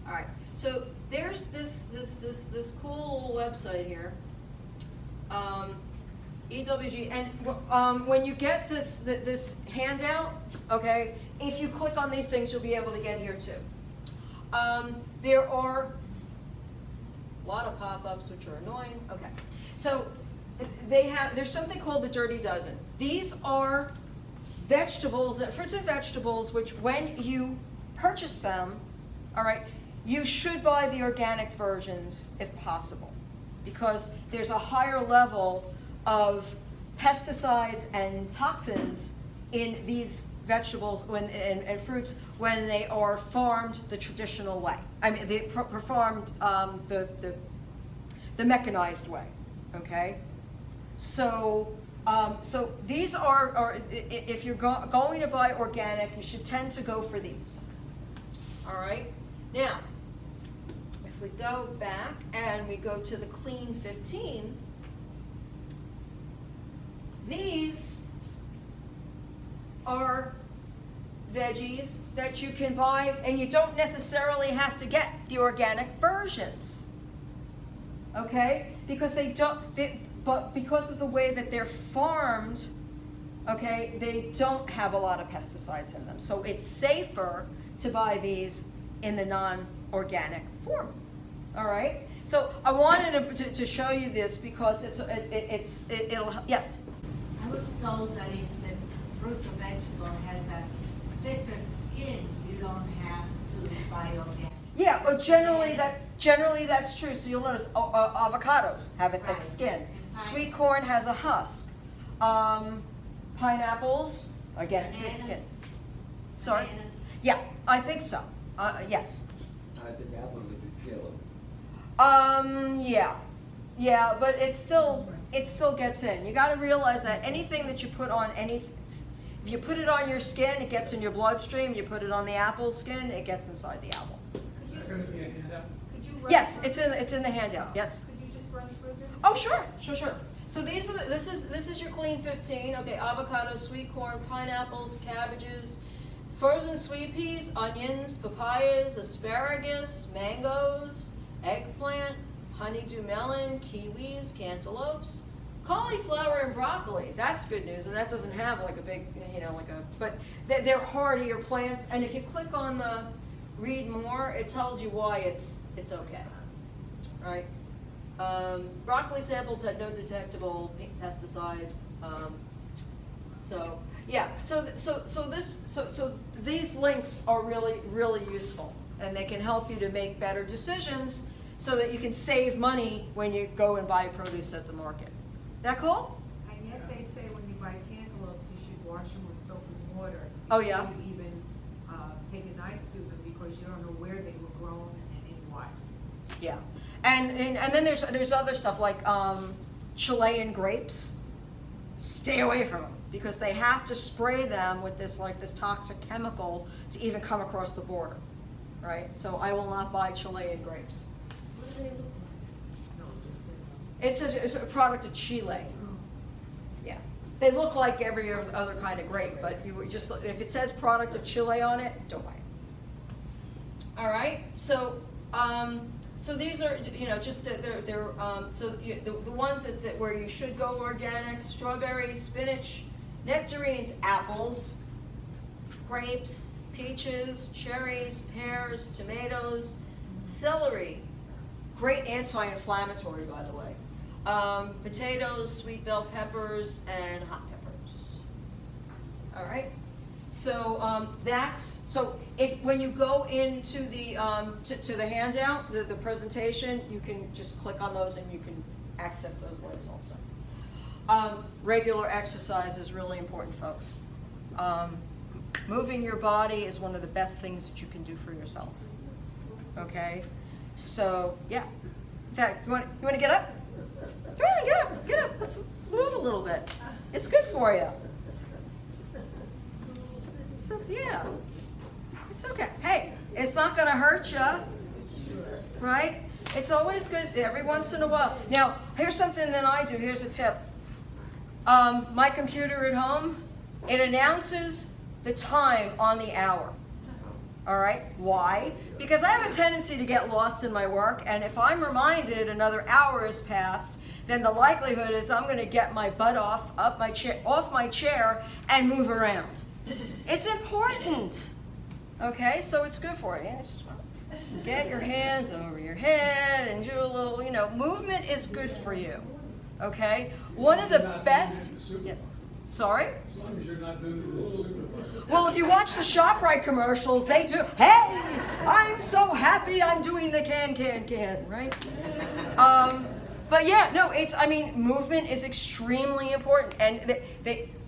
right, so there's this cool little website here, EWG, and when you get this handout, okay, if you click on these things, you'll be able to get here too. There are a lot of pop-ups which are annoying. Okay, so there's something called the Dirty Dozen. These are vegetables, fruits and vegetables, which when you purchase them, all right, you should buy the organic versions if possible, because there's a higher level of pesticides and toxins in these vegetables and fruits when they are farmed the traditional way. I mean, they farmed the mechanized way. Okay, so these are if you're going to buy organic, you should tend to go for these. All right, now if we go back and we go to the Clean 15, these are veggies that you can buy, and you don't necessarily have to get the organic versions, okay? Because but because of the way that they're farmed, okay, they don't have a lot of pesticides in them. So it's safer to buy these in the non-organic form, all right? So I wanted to show you this because it'll, yes? I was told that if the fruit or vegetable has a thicker skin, you don't have to buy organic. Yeah, but generally that's true. So you'll notice avocados have a thick Right. skin. Sweet corn has a husk. Pineapples, again, thick Bananas. skin. Sorry? Bananas. Yeah, I think so. Yes. I think apples are good killer. Yeah, but it still gets in. You got to realize that anything that you put on if you put it on your skin, it gets in your bloodstream. You put it on the apple skin, it gets inside the apple. Could Is there going to be a handout? you Yes, it's in the handout. Yes. Could you just run through this? Oh, sure. So this is your Clean 15. Okay, avocados, sweet corn, pineapples, cabbages, frozen sweet peas, onions, papayas, asparagus, mangoes, eggplant, honeydew melon, kiwis, cantaloupes, cauliflower, and broccoli. That's good news, and that doesn't have like a big, but they're hardier plants. And if you click on the read more, it tells you why it's okay, right? Broccoli samples had no detectable pesticides. So these links are really useful, and they can help you to make better decisions so that you can save money when you go and buy produce at the market. That cool? And yet they say when you buy cantaloupes, you should wash them with soap and water. Oh, yeah? Before you even take a knife to them, because you don't know where they were grown and in what. Yeah. And then there's other stuff like Chilean grapes. Stay away from them because they have to spray them with this toxic chemical to even come across the border, right? So I will not buy Chilean grapes. What do they look No, it just says. It says it's a product of Chile. Yeah, they look like every other kind of grape, but you would just if it says product of Chile on it, don't buy it. All right, so these are just they're the ones that where you should go organic: strawberries, spinach, nectarines, apples, grapes, peaches, cherries, pears, tomatoes, celery. Great anti-inflammatory, by the way. Potatoes, sweet bell peppers, and hot peppers. All right. So if when you go into the to the handout, the presentation, you can just click on those and you can access those links also. Regular exercise is really important, folks. Moving your body is one of the best things that you can do for yourself. Okay? So, yeah. In fact, you want to get up? Come on, get up. Let's move a little bit. It's good for you. So, yeah. It's okay. Hey, it's not going to hurt you. Right? It's always good every once in a while. Now, here's something that I do. Here's a tip. My computer at home, it announces the time on the hour. All right? Why? Because I have a tendency to get lost in my work, and if I'm reminded another hour has passed, then the likelihood is I'm going to get my butt off my chair and move around. It's important. Okay? So it's good for you. Just get your hands over your head and do a little, movement is good for you. Okay? One of the best. Yeah. Sorry? As long as you're not doing it in the supermarket. Well, if you watch the ShopRite commercials, they do, hey, I'm so happy I'm doing the can, right? But yeah, no, movement is extremely important. And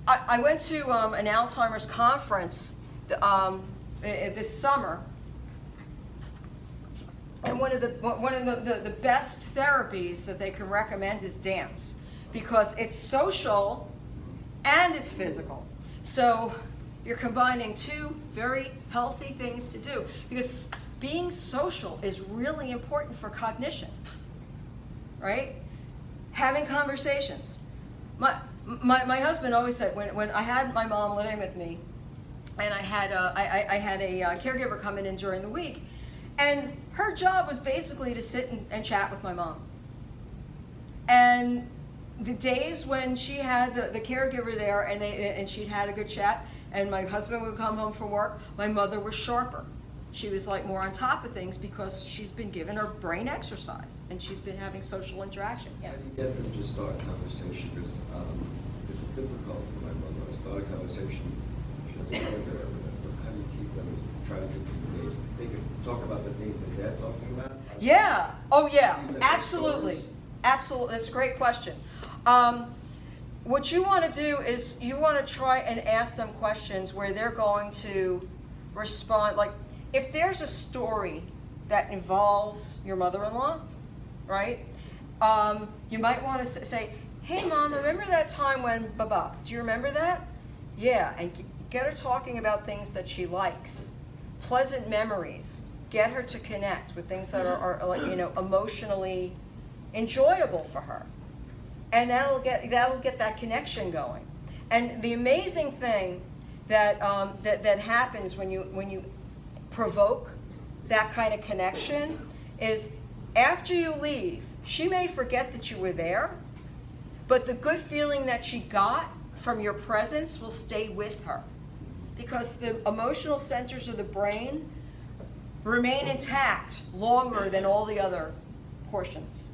I went to an Alzheimer's conference this summer. And one of the best therapies that they can recommend is dance, because it's social and it's physical. So you're combining two very healthy things to do, because being social is really important for cognition, right? Having conversations. My husband always said, when I had my mom living with me, and I had a caregiver coming in during the week, and her job was basically to sit and chat with my mom. And the days when she had the caregiver there and she'd had a good chat, and my husband would come home from work, my mother was sharper. She was like more on top of things because she's been given her brain exercise and she's been having social interaction. Yes? I get them to start a conversation because it's difficult for my mother to start a conversation. She doesn't know where, but how do you keep them, try to get them engaged? They can talk about the things that they're talking about. Yeah. Oh, yeah. Absolutely. Absolutely. That's a great question. What you want to do is you want to try and ask them questions where they're going to respond. Like, if there's a story that involves your mother-in-law, right? You might want to say, hey, Mom, remember that time when blah-blah? Do you remember that? Yeah, and get her talking about things that she likes, pleasant memories. Get her to connect with things that are like, emotionally enjoyable for her, and that'll get that connection going. And the amazing thing that happens when you provoke that kind of connection is, after you leave, she may forget that you were there, but the good feeling that she got from your presence will stay with her, because the emotional centers of the brain remain intact longer than all the other portions.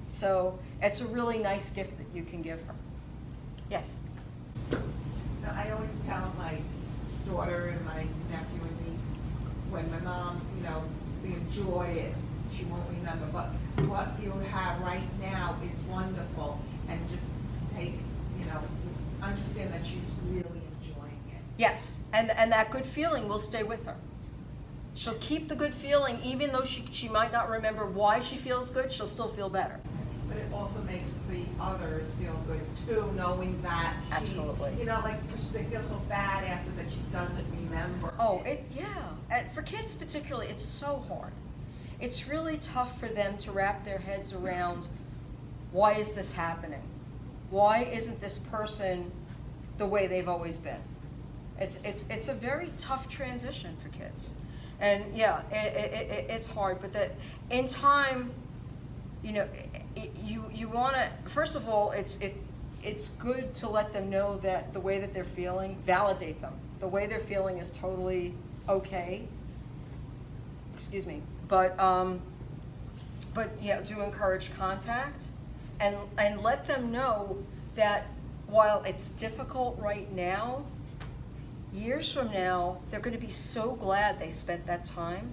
So it's a really nice gift that you can give her. Yes? Now, I always tell my daughter and my nephew and niece, when my mom, we enjoy it, she won't remember, but what you have right now is wonderful, and just take, understand that she's really enjoying it. Yes, and that good feeling will stay with her. She'll keep the good feeling, even though she might not remember why she feels good, she'll still feel better. But it also makes the others feel good too, knowing that she, Absolutely. because they feel so bad after that she doesn't remember. Oh, yeah. And for kids particularly, it's so hard. It's really tough for them to wrap their heads around, why is this happening? Why isn't this person the way they've always been? It's a very tough transition for kids. And yeah, it's hard, but that in time, you want to, first of all, it's good to let them know that the way that they're feeling, validate them. The way they're feeling is totally okay. Excuse me. But yeah, do encourage contact and let them know that while it's difficult right now, years from now, they're going to be so glad they spent that time,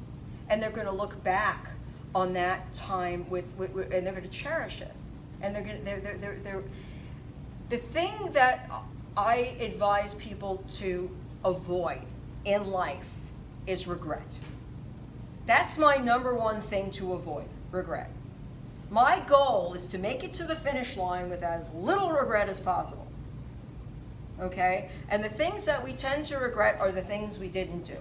and they're going to look back on that time with and they're going to cherish it. And they're the thing that I advise people to avoid in life is regret. That's my number one thing to avoid, regret. My goal is to make it to the finish line with as little regret as possible. Okay? And the things that we tend to regret are the things we didn't do.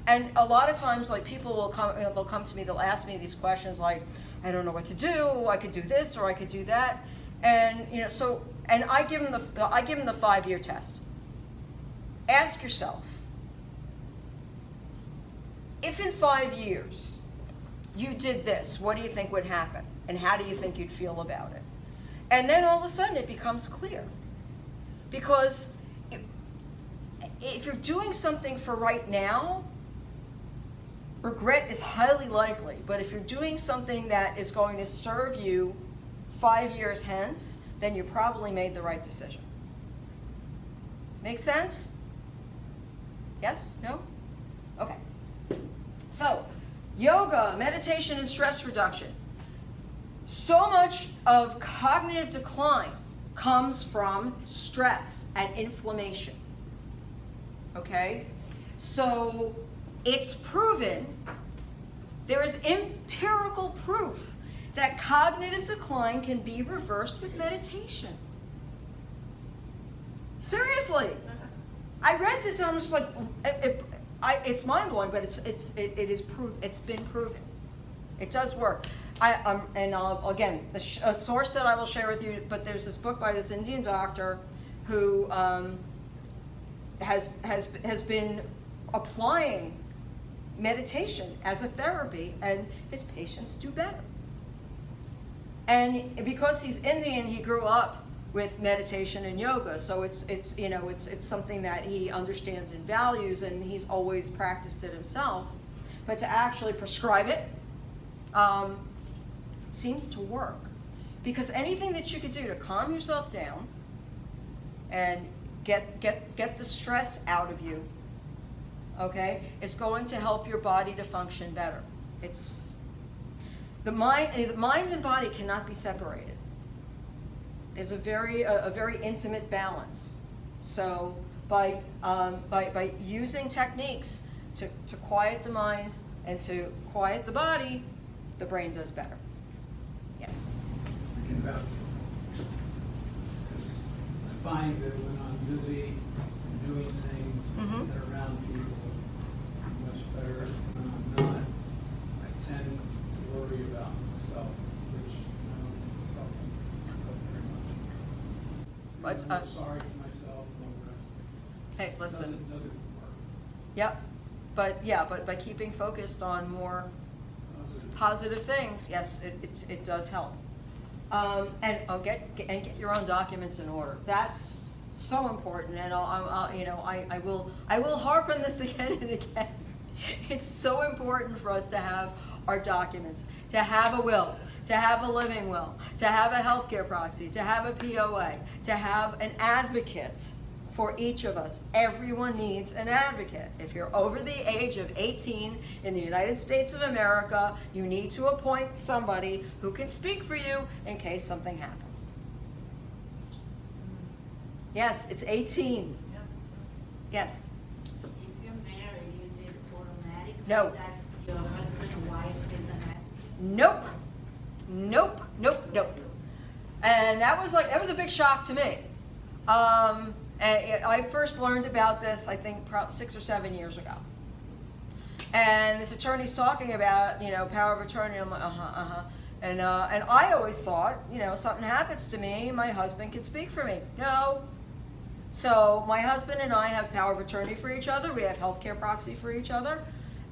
And a lot of times, like, people will come, they'll come to me, they'll ask me these questions like, I don't know what to do, I could do this or I could do that. And, and I give them the 5-year test. Ask yourself, if in 5 years you did this, what do you think would happen? And how do you think you'd feel about it? And then all of a sudden it becomes clear. Because if you're doing something for right now, regret is highly likely. But if you're doing something that is going to serve you 5 years hence, then you probably made the right decision. Make sense? Yes? No? Okay. So, yoga, meditation, and stress reduction. So much of cognitive decline comes from stress and inflammation. Okay? So, it's proven, there is empirical proof that cognitive decline can be reversed with meditation. Seriously. I read this and I'm just like, it's mind-blowing, but it is proved. It's been proven. It does work. Again, a source that I will share with you. But there's this book by this Indian doctor who has been applying meditation as a therapy, and his patients do better. And because he's Indian, he grew up with meditation and yoga, so it's something that he understands and values, and he's always practiced it himself. But to actually prescribe it seems to work, because anything that you could do to calm yourself down and get the stress out of you, okay, is going to help your body to function better. The mind and body cannot be separated. Is a very intimate balance. So by using techniques to quiet the mind and to quiet the body, the brain does better. Yes. I can vouch. Because I find that when I'm busy and doing things Mhm. that are around people, I'm much better. When I'm not, I tend to worry about myself, which I don't think is helping very much. Let's, I'm sorry for myself and all the rest. Hey, listen. Doesn't work. Yep. But by keeping focused on more positive things, yes, it does help. And get your own documents in order. That's so important. And I will harp on this again and again. It's so important for us to have our documents, to have a will, to have a living will, to have a healthcare proxy, to have a POA, to have an advocate for each of us. Everyone needs an advocate. If you're over the age of 18 in the United States of America, you need to appoint somebody who can speak for you in case something happens. Yes, it's 18. Yes. If you're married, is it automatic No. that your husband or wife is an advocate? Nope. And that was a big shock to me. I first learned about this, I think, 6 or 7 years ago. And this attorney's talking about, power of attorney. I'm like, And I always thought, something happens to me, my husband can speak for me. No. So my husband and I have power of attorney for each other. We have healthcare proxy for each other.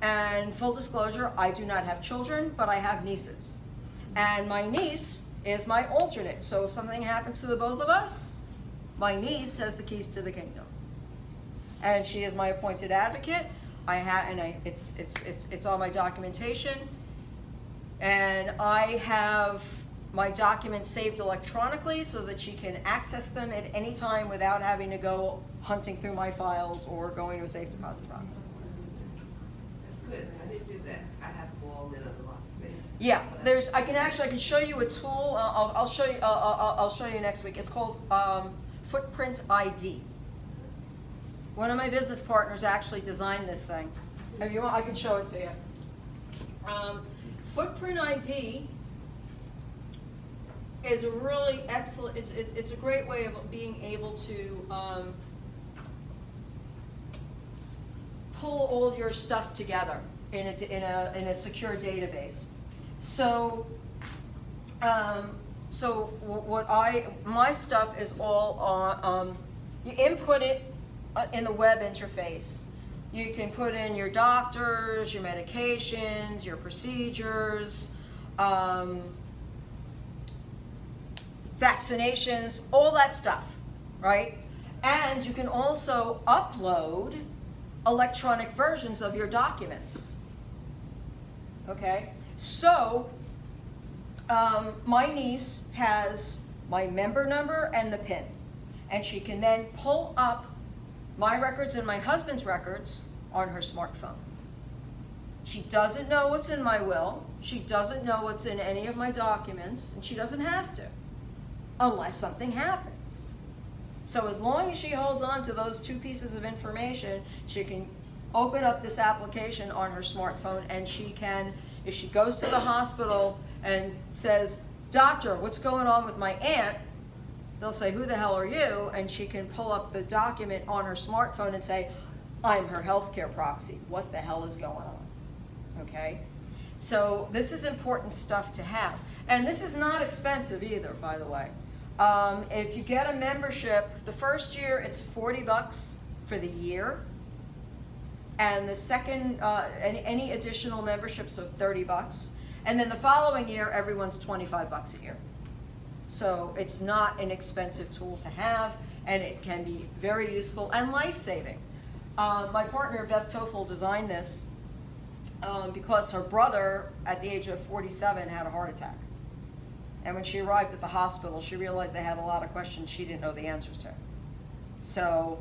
And full disclosure, I do not have children, but I have nieces. And my niece is my alternate. So if something happens to the both of us, my niece has the keys to the kingdom. And she is my appointed advocate. It's on my documentation. And I have my documents saved electronically so that she can access them at any time without having to go hunting through my files or going to a safe deposit box. That's good. I didn't do that. I have them all in a lot. Yeah, I can show you a tool. I'll show you next week. It's called Footprint ID. One of my business partners actually designed this thing. If you want, I can show it to you. Footprint ID is a really excellent, it's a great way of being able to pull all your stuff together in a secure database. So, my stuff is all on, you input it in the web interface. You can put in your doctors, your medications, your procedures, vaccinations, all that stuff, right? And you can also upload electronic versions of your documents. Okay? So, my niece has my member number and the PIN, and she can then pull up my records and my husband's records on her smartphone. She doesn't know what's in my will, she doesn't know what's in any of my documents, and she doesn't have to, unless something happens. So as long as she holds on to those two pieces of information, she can open up this application on her smartphone, and she can, if she goes to the hospital and says, "Doctor, what's going on with my aunt?" they'll say, "Who the hell are you?" And she can pull up the document on her smartphone and say, "I'm her healthcare proxy. What the hell is going on?" Okay? So this is important stuff to have. And this is not expensive either, by the way. If you get a membership, the first year it's $40 for the year. And the second, any additional memberships of $30. And then the following year, everyone's $25 a year. So it's not an expensive tool to have, and it can be very useful and life-saving. My partner, Beth Toffel, designed this because her brother, at the age of 47, had a heart attack. And when she arrived at the hospital, she realized they had a lot of questions she didn't know the answers to. So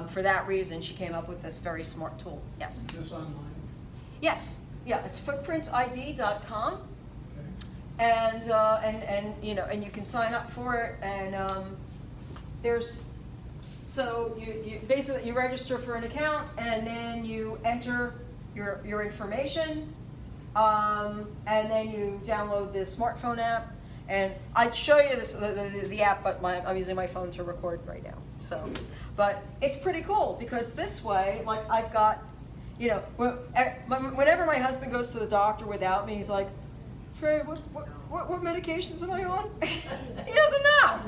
for that reason, she came up with this very smart tool. Yes? Is this online? Yes. Yeah, it's footprintid.com. Okay. And you know, and you can sign up for it, and so you basically you register for an account, and then you enter your information, and then you download the smartphone app. And I'd show you this the app, but I'm using my phone to record right now. So, but it's pretty cool because this way, like I've got, you know, whenever my husband goes to the doctor without me, he's like, "Trey, what medications am I on?" He doesn't know.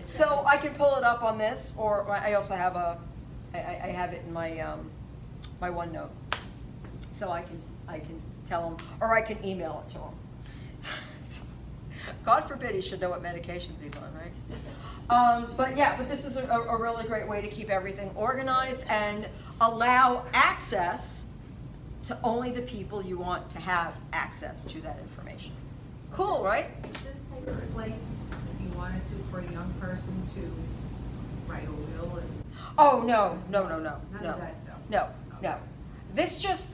So I can pull it up on this, or I also have I have it in my my OneNote, so I can tell him, or I can email it to him. God forbid he should know what medications he's on, right? But this is a really great way to keep everything organized and allow access to only the people you want to have access to that information. Cool, right? Does this take a place if you wanted to for a young person to write a will and? Oh, no. None of that stuff? No.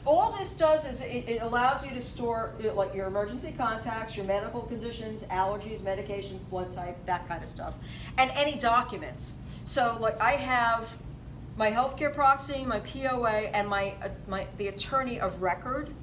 All this does is it allows you to store like your emergency contacts, your medical conditions, allergies, medications, blood type, that kind of stuff, and any documents. So like I have my healthcare proxy, my POA, and the attorney of record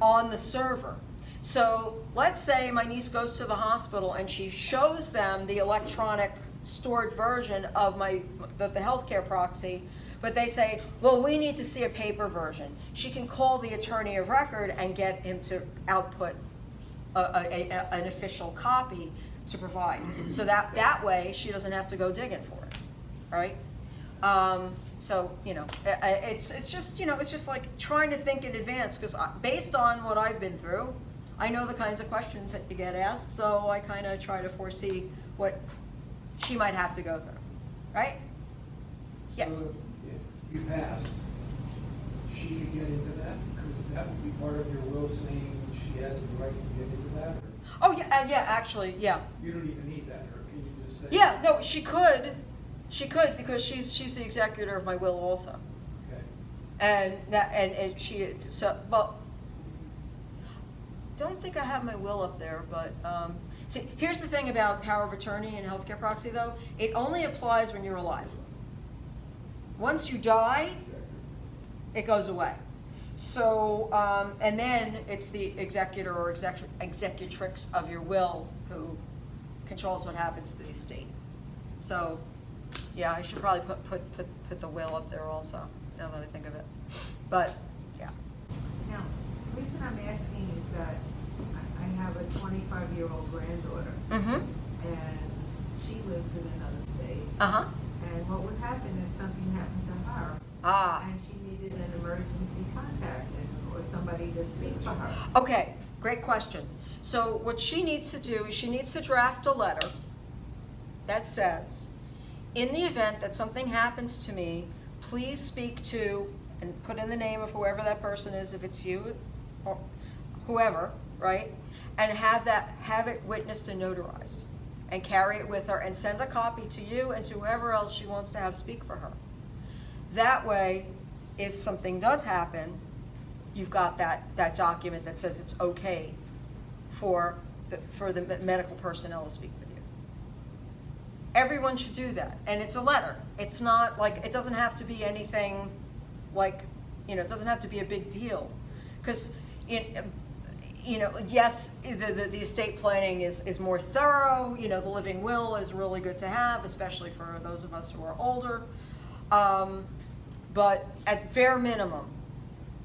on the server. So let's say my niece goes to the hospital and she shows them the electronic stored version of the healthcare proxy, but they say, "Well, we need to see a paper version." She can call the attorney of record and get him to output an official copy to provide. So that way she doesn't have to go digging for it, right? So you know, it's just like trying to think in advance, because based on what I've been through, I know the kinds of questions that you get asked, so I kind of try to foresee what she might have to go through, right? Yes. So if you passed, she could get into that, because that would be part of your will saying she has the right to get into that? Or Oh yeah, actually, yeah. you don't even need that, or can you just say? Yeah, no, she could, because she's the executor of my will also. Okay. And don't think I have my will up there, but See, here's the thing about power of attorney and healthcare proxy though, it only applies when you're alive. Once you die, Exactly. it goes away. So, and then it's the executor or executrix of your will who controls what happens to the estate. So, yeah, I should probably put the will up there also, now that I think of it. But, yeah. Now, the reason I'm asking is that I have a 25-year-old granddaughter, Mm-hmm. and she lives in another state. Uh-huh. And what would happen if something happened to her? Ah. And she needed an emergency contact or somebody to speak for her? Okay, great question. So what she needs to do is she needs to draft a letter that says, in the event that something happens to me, please speak to, and put in the name of whoever that person is, if it's you or whoever, right? And have it witnessed and notarized, and carry it with her and send a copy to you and to whoever else she wants to have speak for her. That way, if something does happen, you've got that document that says it's okay for the medical personnel to speak with you. Everyone should do that, and it's a letter. It's not like, it doesn't have to be anything like, it doesn't have to be a big deal. Because, yes, the estate planning is more thorough, the living will is really good to have, especially for those of us who are older. But at bare minimum,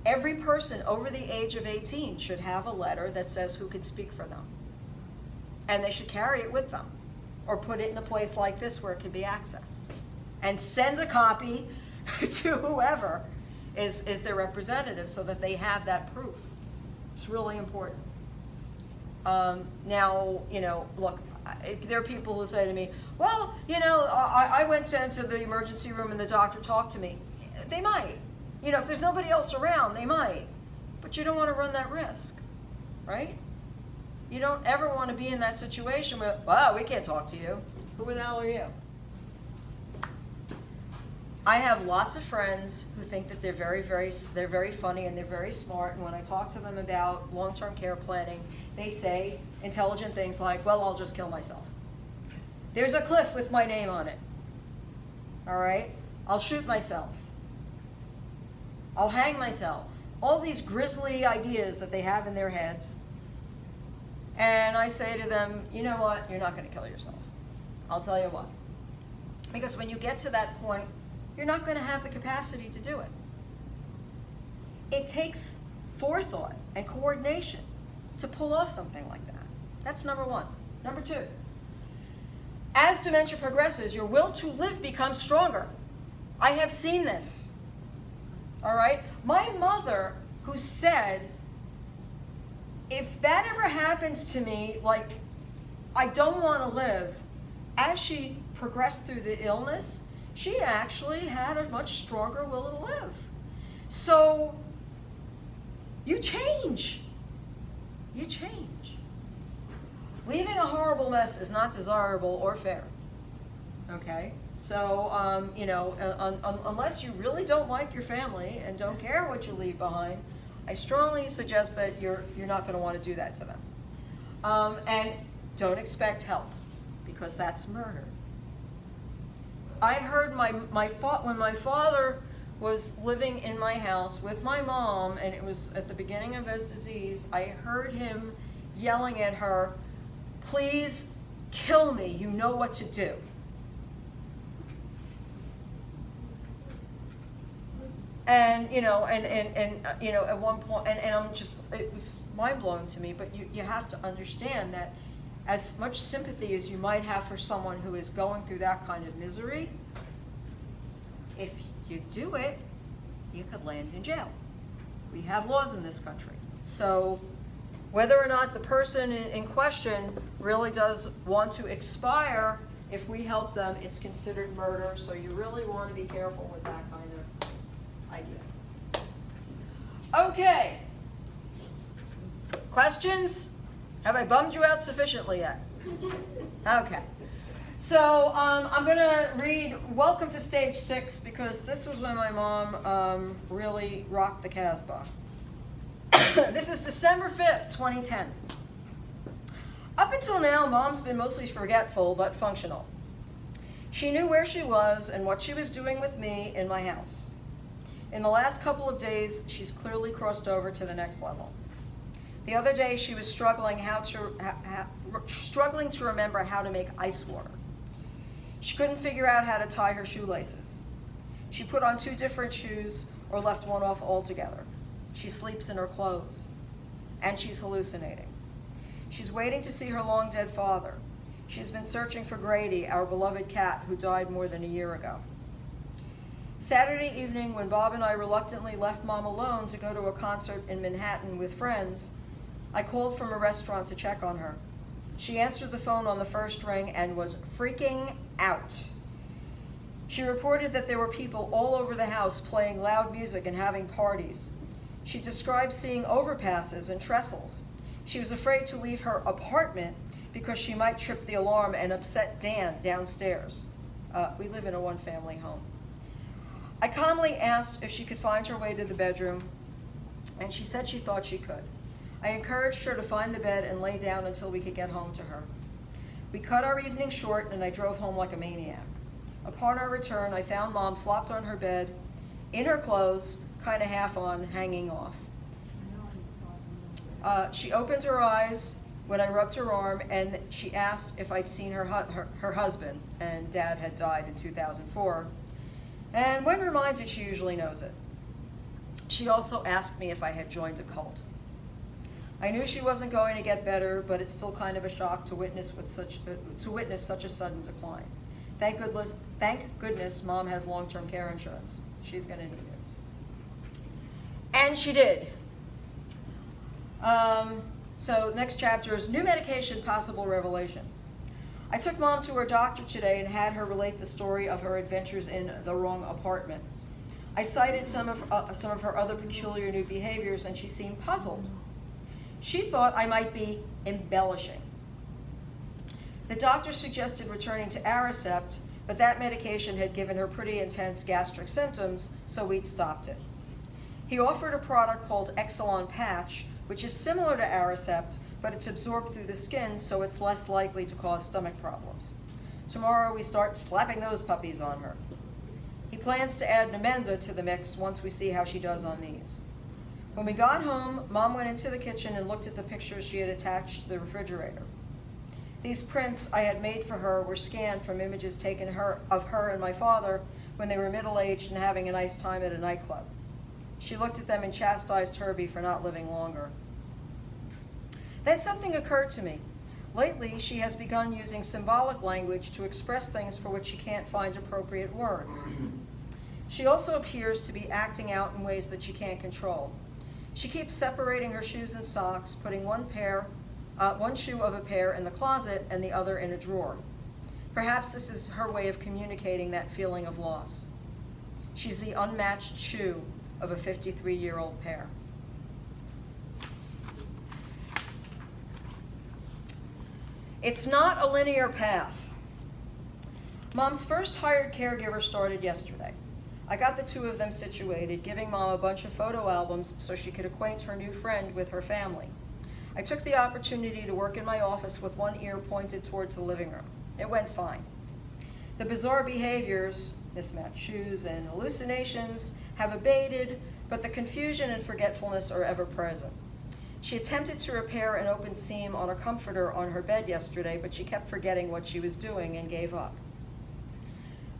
every person over the age of 18 should have a letter that says who can speak for them. And they should carry it with them, or put it in a place like this where it can be accessed. And send a copy to whoever is their representative so that they have that proof. It's really important. Now, look, there are people who say to me, well, I went into the emergency room and the doctor talked to me. They might. If there's nobody else around, they might. But you don't want to run that risk, right? You don't ever want to be in that situation where, wow, we can't talk to you. Who the hell are you? I have lots of friends who think that they're they're very funny and they're very smart. And when I talk to them about long-term care planning, they say intelligent things like, well, I'll just kill myself. There's a cliff with my name on it. All right? I'll shoot myself. I'll hang myself. All these grisly ideas that they have in their heads. And I say to them, you know what? You're not going to kill yourself. I'll tell you why. Because when you get to that point, you're not going to have the capacity to do it. It takes forethought and coordination to pull off something like that. That's number one. Number two, as dementia progresses, your will to live becomes stronger. I have seen this. All right? My mother, who said, if that ever happens to me, like, I don't want to live, as she progressed through the illness, she actually had a much stronger will to live. So, you change. You change. Leaving a horrible mess is not desirable or fair. Okay? So, unless you really don't like your family and don't care what you leave behind, I strongly suggest that you're not going to want to do that to them. And don't expect help, because that's murder. I heard when my father was living in my house with my mom, and it was at the beginning of his disease, I heard him yelling at her, please kill me, you know what to do. And, at one point, and it was mind-blowing to me, but you have to understand that as much sympathy as you might have for someone who is going through that kind of misery, if you do it, you could land in jail. We have laws in this country. So whether or not the person in question really does want to expire, if we help them, it's considered murder, so you really want to be careful with that kind of idea. Okay. Questions? Have I bummed you out sufficiently yet? Okay. So I'm going to read Welcome to Stage 6, because this was when my mom really rocked the Casbah. This is December 5th, 2010. Up until now, Mom's been mostly forgetful but functional. She knew where she was and what she was doing with me in my house. In the last couple of days, she's clearly crossed over to the next level. The other day, she was struggling to remember how to make ice water. She couldn't figure out how to tie her shoelaces. She put on 2 different shoes or left one off altogether. She sleeps in her clothes, and she's hallucinating. She's waiting to see her long-dead father. She's been searching for Grady, our beloved cat, who died more than a year ago. Saturday evening, when Bob and I reluctantly left Mom alone to go to a concert in Manhattan with friends, I called from a restaurant to check on her. She answered the phone on the first ring and was freaking out. She reported that there were people all over the house playing loud music and having parties. She described seeing overpasses and trestles. She was afraid to leave her apartment because she might trip the alarm and upset Dan downstairs. We live in a 1-family home. I calmly asked if she could find her way to the bedroom, and she said she thought she could. I encouraged her to find the bed and lay down until we could get home to her. We cut our evening short, and I drove home like a maniac. Upon our return, I found Mom flopped on her bed, in her clothes, kind of half on, hanging off. She opened her eyes when I rubbed her arm, and she asked if I'd seen her husband, and Dad had died in 2004. And when reminded, she usually knows it. She also asked me if I had joined a cult. I knew she wasn't going to get better, but it's still kind of a shock to witness such a sudden decline. Thank goodness Mom has long-term care insurance. She's going to need it. And she did. So next chapter is new medication, possible revelation. I took Mom to her doctor today and had her relate the story of her adventures in the wrong apartment. I cited some of her other peculiar new behaviors, and she seemed puzzled. She thought I might be embellishing. The doctor suggested returning to Aricept, but that medication had given her pretty intense gastric symptoms, so we'd stopped it. He offered a product called Exelon Patch, which is similar to Aricept, but it's absorbed through the skin, so it's less likely to cause stomach problems. Tomorrow we start slapping those puppies on her. He plans to add Namenda to the mix once we see how she does on these. When we got home, Mom went into the kitchen and looked at the pictures she had attached to the refrigerator. These prints I had made for her were scanned from images taken of her and my father when they were middle-aged and having a nice time at a nightclub. She looked at them and chastised Herbie for not living longer. Then something occurred to me. Lately, she has begun using symbolic language to express things for which she can't find appropriate words. She also appears to be acting out in ways that she can't control. She keeps separating her shoes and socks, putting one shoe of a pair in the closet and the other in a drawer. Perhaps this is her way of communicating that feeling of loss. She's the unmatched shoe of a 53-year-old pair. It's not a linear path. Mom's first hired caregiver started yesterday. I got the 2 of them situated, giving Mom a bunch of photo albums so she could acquaint her new friend with her family. I took the opportunity to work in my office with one ear pointed towards the living room. It went fine. The bizarre behaviors, mismatched shoes and hallucinations, have abated, but the confusion and forgetfulness are ever present. She attempted to repair an open seam on a comforter on her bed yesterday, but she kept forgetting what she was doing and gave up.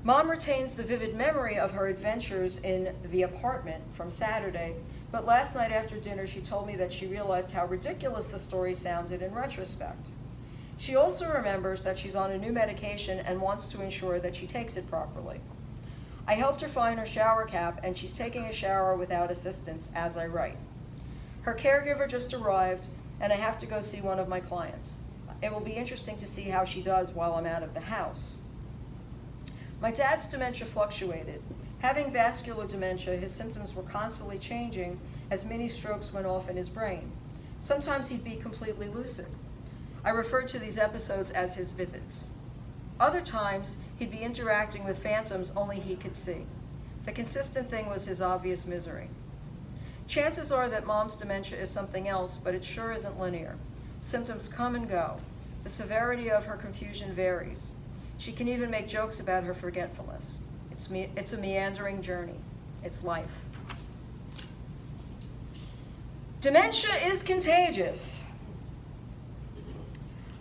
Mom retains the vivid memory of her adventures in the apartment from Saturday, but last night after dinner she told me that she realized how ridiculous the story sounded in retrospect. She also remembers that she's on a new medication and wants to ensure that she takes it properly. I helped her find her shower cap, and she's taking a shower without assistance as I write. Her caregiver just arrived, and I have to go see one of my clients. It will be interesting to see how she does while I'm out of the house. My dad's dementia fluctuated. Having vascular dementia, his symptoms were constantly changing as mini strokes went off in his brain. Sometimes he'd be completely lucid. I referred to these episodes as his visits. Other times, he'd be interacting with phantoms only he could see. The consistent thing was his obvious misery. Chances are that Mom's dementia is something else, but it sure isn't linear. Symptoms come and go. The severity of her confusion varies. She can even make jokes about her forgetfulness. It's a meandering journey. It's life. Dementia is contagious.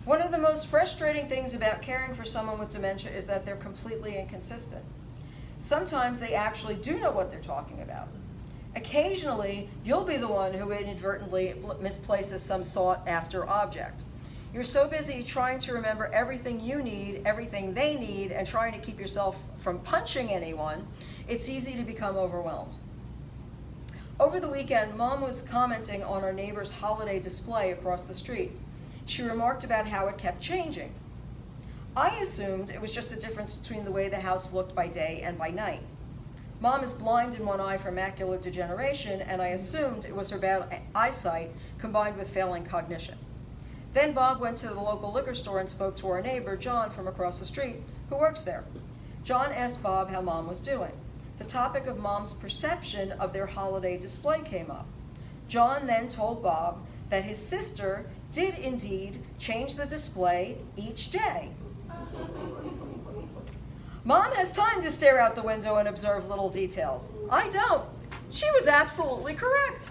One of the most frustrating things about caring for someone with dementia is that they're completely inconsistent. Sometimes they actually do know what they're talking about. Occasionally, you'll be the one who inadvertently misplaces some sought-after object. You're so busy trying to remember everything you need, everything they need, and trying to keep yourself from punching anyone, it's easy to become overwhelmed. Over the weekend, Mom was commenting on our neighbor's holiday display across the street. She remarked about how it kept changing. I assumed it was just the difference between the way the house looked by day and by night. Mom is blind in one eye from macular degeneration, and I assumed it was her bad eyesight combined with failing cognition. Then Bob went to the local liquor store and spoke to our neighbor, John, from across the street, who works there. John asked Bob how Mom was doing. The topic of Mom's perception of their holiday display came up. John then told Bob that his sister did indeed change the display each day. Mom has time to stare out the window and observe little details. I don't. She was absolutely correct.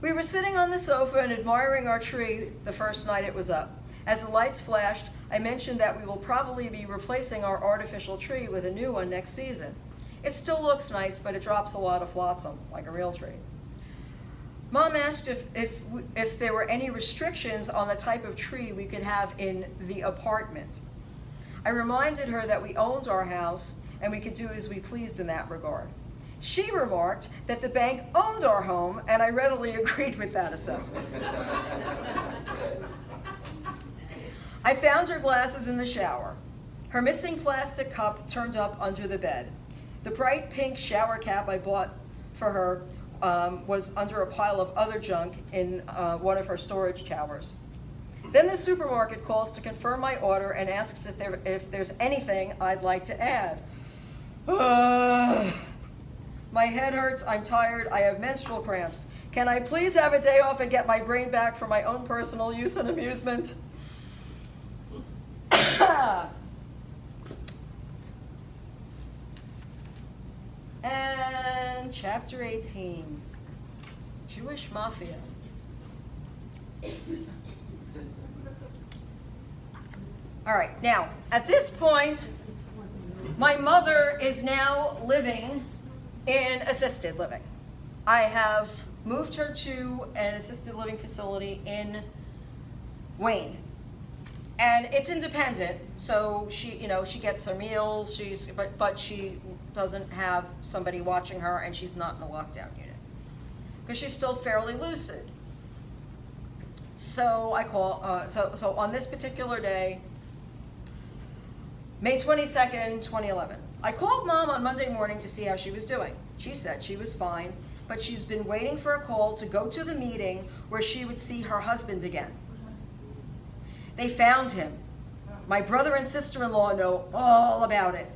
We were sitting on the sofa and admiring our tree the first night it was up. As the lights flashed, I mentioned that we will probably be replacing our artificial tree with a new one next season. It still looks nice, but it drops a lot of flotsam, like a real tree. Mom asked if there were any restrictions on the type of tree we could have in the apartment. I reminded her that we owned our house and we could do as we pleased in that regard. She remarked that the bank owned our home, and I readily agreed with that assessment. I found her glasses in the shower. Her missing plastic cup turned up under the bed. The bright pink shower cap I bought for her was under a pile of other junk in one of her storage towers. Then the supermarket calls to confirm my order and asks if there's anything I'd like to add. My head hurts, I'm tired, I have menstrual cramps. Can I please have a day off and get my brain back for my own personal use and amusement? And chapter 18, Jewish Mafia. All right, now, at this point, my mother is now living in assisted living. I have moved her to an assisted living facility in Wayne. And it's independent, so she gets her meals, but she doesn't have somebody watching her, and she's not in a lockdown unit. Because she's still fairly lucid. So I call, so on this particular day, May 22nd, 2011. I called Mom on Monday morning to see how she was doing. She said she was fine, but she's been waiting for a call to go to the meeting where she would see her husband again. They found him. My brother and sister-in-law know all about it.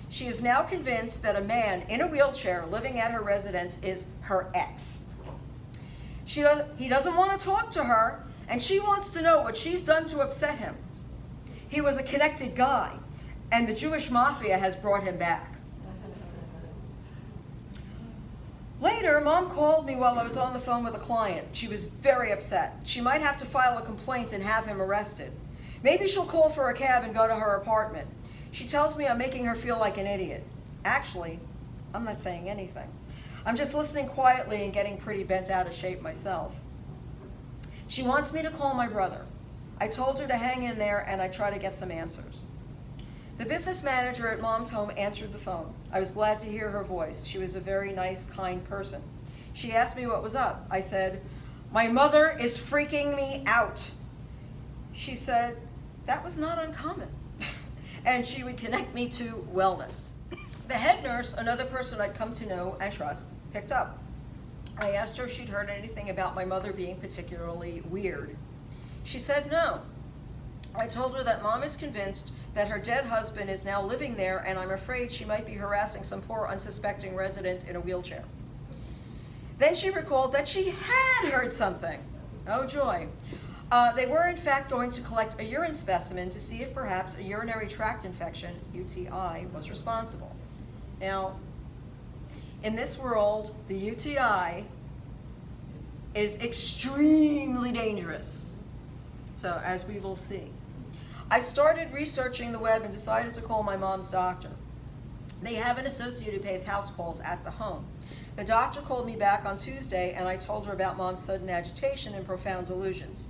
She is now convinced that a man in a wheelchair living at her residence is her ex. He doesn't want to talk to her, and she wants to know what she's done to upset him. He was a connected guy, and the Jewish Mafia has brought him back. Later, Mom called me while I was on the phone with a client. She was very upset. She might have to file a complaint and have him arrested. Maybe she'll call for a cab and go to her apartment. She tells me I'm making her feel like an idiot. Actually, I'm not saying anything. I'm just listening quietly and getting pretty bent out of shape myself. She wants me to call my brother. I told her to hang in there, and I try to get some answers. The business manager at Mom's home answered the phone. I was glad to hear her voice. She was a very nice, kind person. She asked me what was up. I said, "My mother is freaking me out." She said, that was not uncommon, and she would connect me to wellness. The head nurse, another person I'd come to know and trust, picked up. I asked her if she'd heard anything about my mother being particularly weird. She said no. I told her that Mom is convinced that her dead husband is now living there, and I'm afraid she might be harassing some poor unsuspecting resident in a wheelchair. Then she recalled that she had heard something. Oh joy. They were in fact going to collect a urine specimen to see if perhaps a urinary tract infection, UTI, was responsible. Now, in this world, the UTI is extremely dangerous. So, as we will see. I started researching the web and decided to call my mom's doctor. They have an associate who pays house calls at the home. The doctor called me back on Tuesday and I told her about mom's sudden agitation and profound delusions.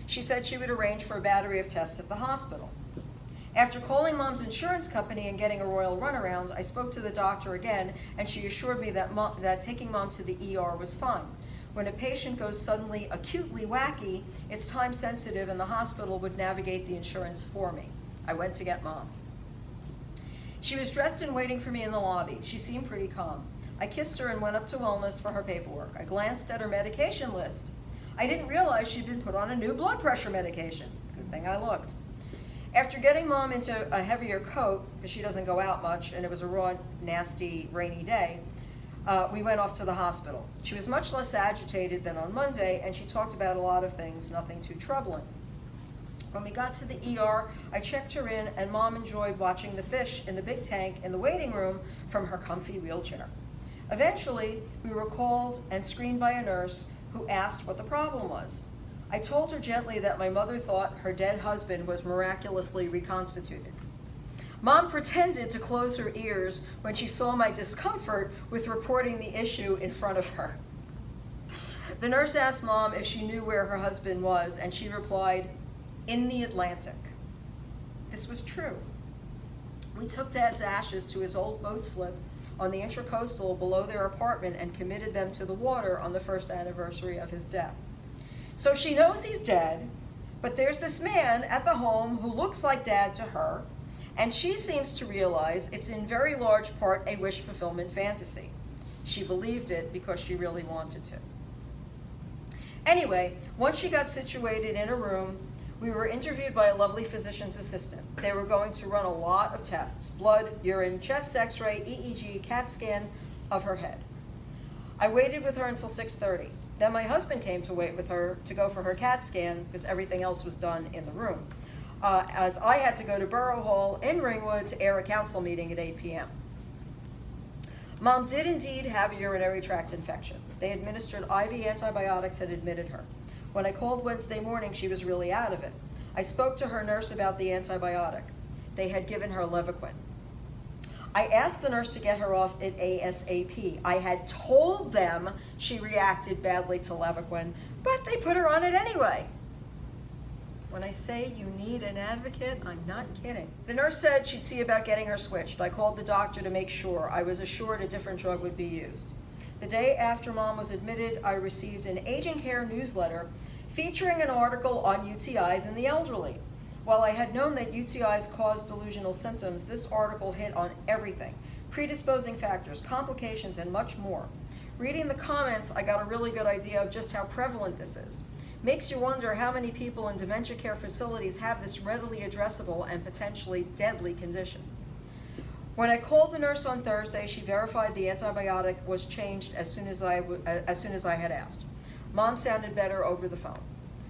She said she would arrange for a battery of tests at the hospital. After calling mom's insurance company and getting a royal runaround, I spoke to the doctor again and she assured me that taking mom to the ER was fine. When a patient goes suddenly acutely wacky, it's time sensitive and the hospital would navigate the insurance for me. I went to get mom. She was dressed and waiting for me in the lobby. She seemed pretty calm. I kissed her and went up to wellness for her paperwork. I glanced at her medication list. I didn't realize she'd been put on a new blood pressure medication. Good thing I looked. After getting mom into a heavier coat, because she doesn't go out much, and it was a raw, nasty, rainy day, we went off to the hospital. She was much less agitated than on Monday, and she talked about a lot of things, nothing too troubling. When we got to the ER, I checked her in, and mom enjoyed watching the fish in the big tank in the waiting room from her comfy wheelchair. Eventually, we were called and screened by a nurse who asked what the problem was. I told her gently that my mother thought her dead husband was miraculously reconstituted. Mom pretended to close her ears when she saw my discomfort with reporting the issue in front of her. The nurse asked mom if she knew where her husband was, and she replied, "In the Atlantic." This was true. We took Dad's ashes to his old boat slip on the Intracoastal below their apartment and committed them to the water on the first anniversary of his death. So she knows he's dead, but there's this man at the home who looks like Dad to her, and she seems to realize it's in very large part a wish fulfillment fantasy. She believed it because she really wanted to. Anyway, once she got situated in a room, we were interviewed by a lovely physician's assistant. They were going to run a lot of tests: blood, urine, chest x-ray, EEG, CAT scan of her head. I waited with her until 6:30. Then my husband came to wait with her to go for her CAT scan because everything else was done in the room, as I had to go to Borough Hall in Ringwood to air a council meeting at 8 p.m. Mom did indeed have a urinary tract infection. They administered IV antibiotics and admitted her. When I called Wednesday morning, she was really out of it. I spoke to her nurse about the antibiotic. They had given her Levaquin. I asked the nurse to get her off it ASAP. I had told them she reacted badly to Levaquin, but they put her on it anyway. When I say you need an advocate, I'm not kidding. The nurse said she'd see about getting her switched. I called the doctor to make sure. I was assured a different drug would be used. The day after Mom was admitted, I received an aging care newsletter featuring an article on UTIs in the elderly. While I had known that UTIs caused delusional symptoms, this article hit on everything: predisposing factors, complications, and much more. Reading the comments, I got a really good idea of just how prevalent this is. Makes you wonder how many people in dementia care facilities have this readily addressable and potentially deadly condition. When I called the nurse on Thursday, she verified the antibiotic was changed as soon as I had asked. Mom sounded better over the phone.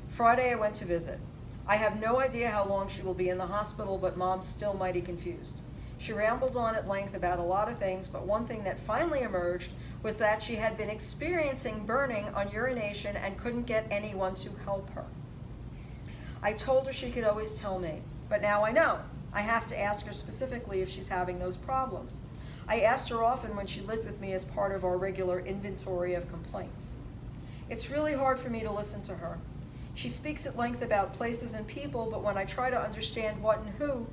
Friday, I went to visit. I have no idea how long she will be in the hospital, but Mom's still mighty confused. She rambled on at length about a lot of things, but one thing that finally emerged was that she had been experiencing burning on urination and couldn't get anyone to help her. I told her she could always tell me, but now I know. I have to ask her specifically if she's having those problems. I asked her often when she lived with me as part of our regular inventory of complaints. It's really hard for me to listen to her. She speaks at length about places and people, but when I try to understand what and who,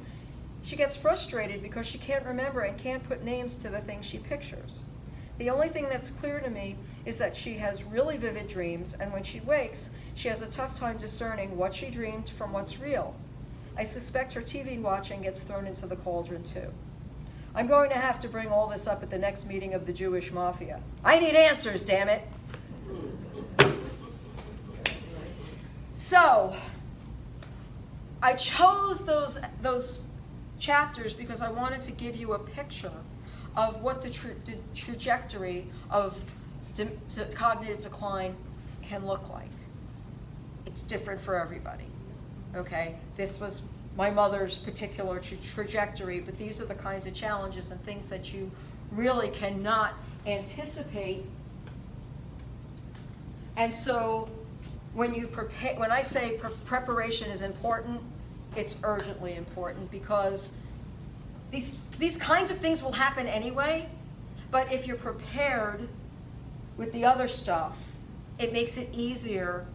she gets frustrated because she can't remember and can't put names to the things she pictures. The only thing that's clear to me is that she has really vivid dreams, and when she wakes, she has a tough time discerning what she dreamed from what's real. I suspect her TV watching gets thrown into the cauldron too. I'm going to have to bring all this up at the next meeting of the Jewish Mafia. I need answers, damn it! So, I chose those chapters because I wanted to give you a picture of what the trajectory of cognitive decline can look like. It's different for everybody, okay? This was my mother's particular trajectory, but these are the kinds of challenges and things that you really cannot anticipate. And so when you prepare, when I say preparation is important, it's urgently important, because these kinds of things will happen anyway, but if you're prepared with the other stuff, it makes it easier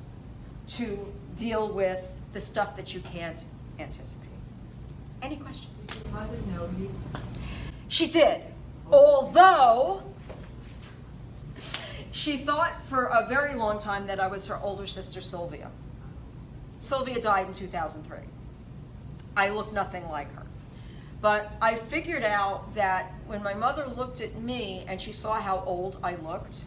to deal with the stuff that you can't anticipate. Any questions? Did your mother know you? She did, although she thought for a very long time that I was her older sister, Sylvia. Sylvia died in 2003. I look nothing like her. But I figured out that when my mother looked at me and she saw how old I looked,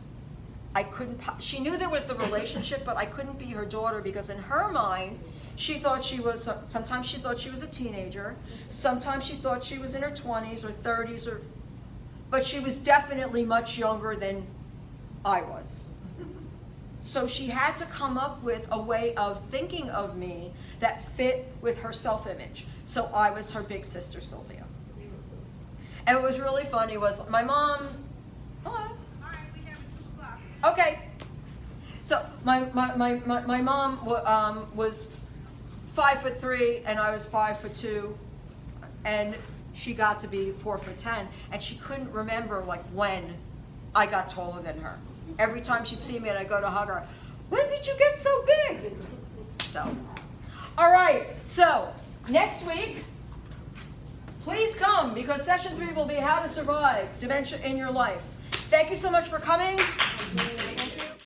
I couldn't, she knew there was the relationship, but I couldn't be her daughter, because in her mind, she thought she was, sometimes she thought she was a teenager, sometimes she thought she was in her 20s or 30s, but she was definitely much younger than I was. So she had to come up with a way of thinking of me that fit with her self-image. So I was her big sister, Sylvia. And what was really funny was my mom, hello. All right, we have 2 o'clock. Okay. So my mom was 5'3" and I was 5'2", and she got to be 4'10", and she couldn't remember like when I got taller than her. Every time she'd see me and I'd go to hug her, when did you get so big? So, all right, so next week, please come, because session 3 will be how to survive dementia in your life. Thank you so much for coming.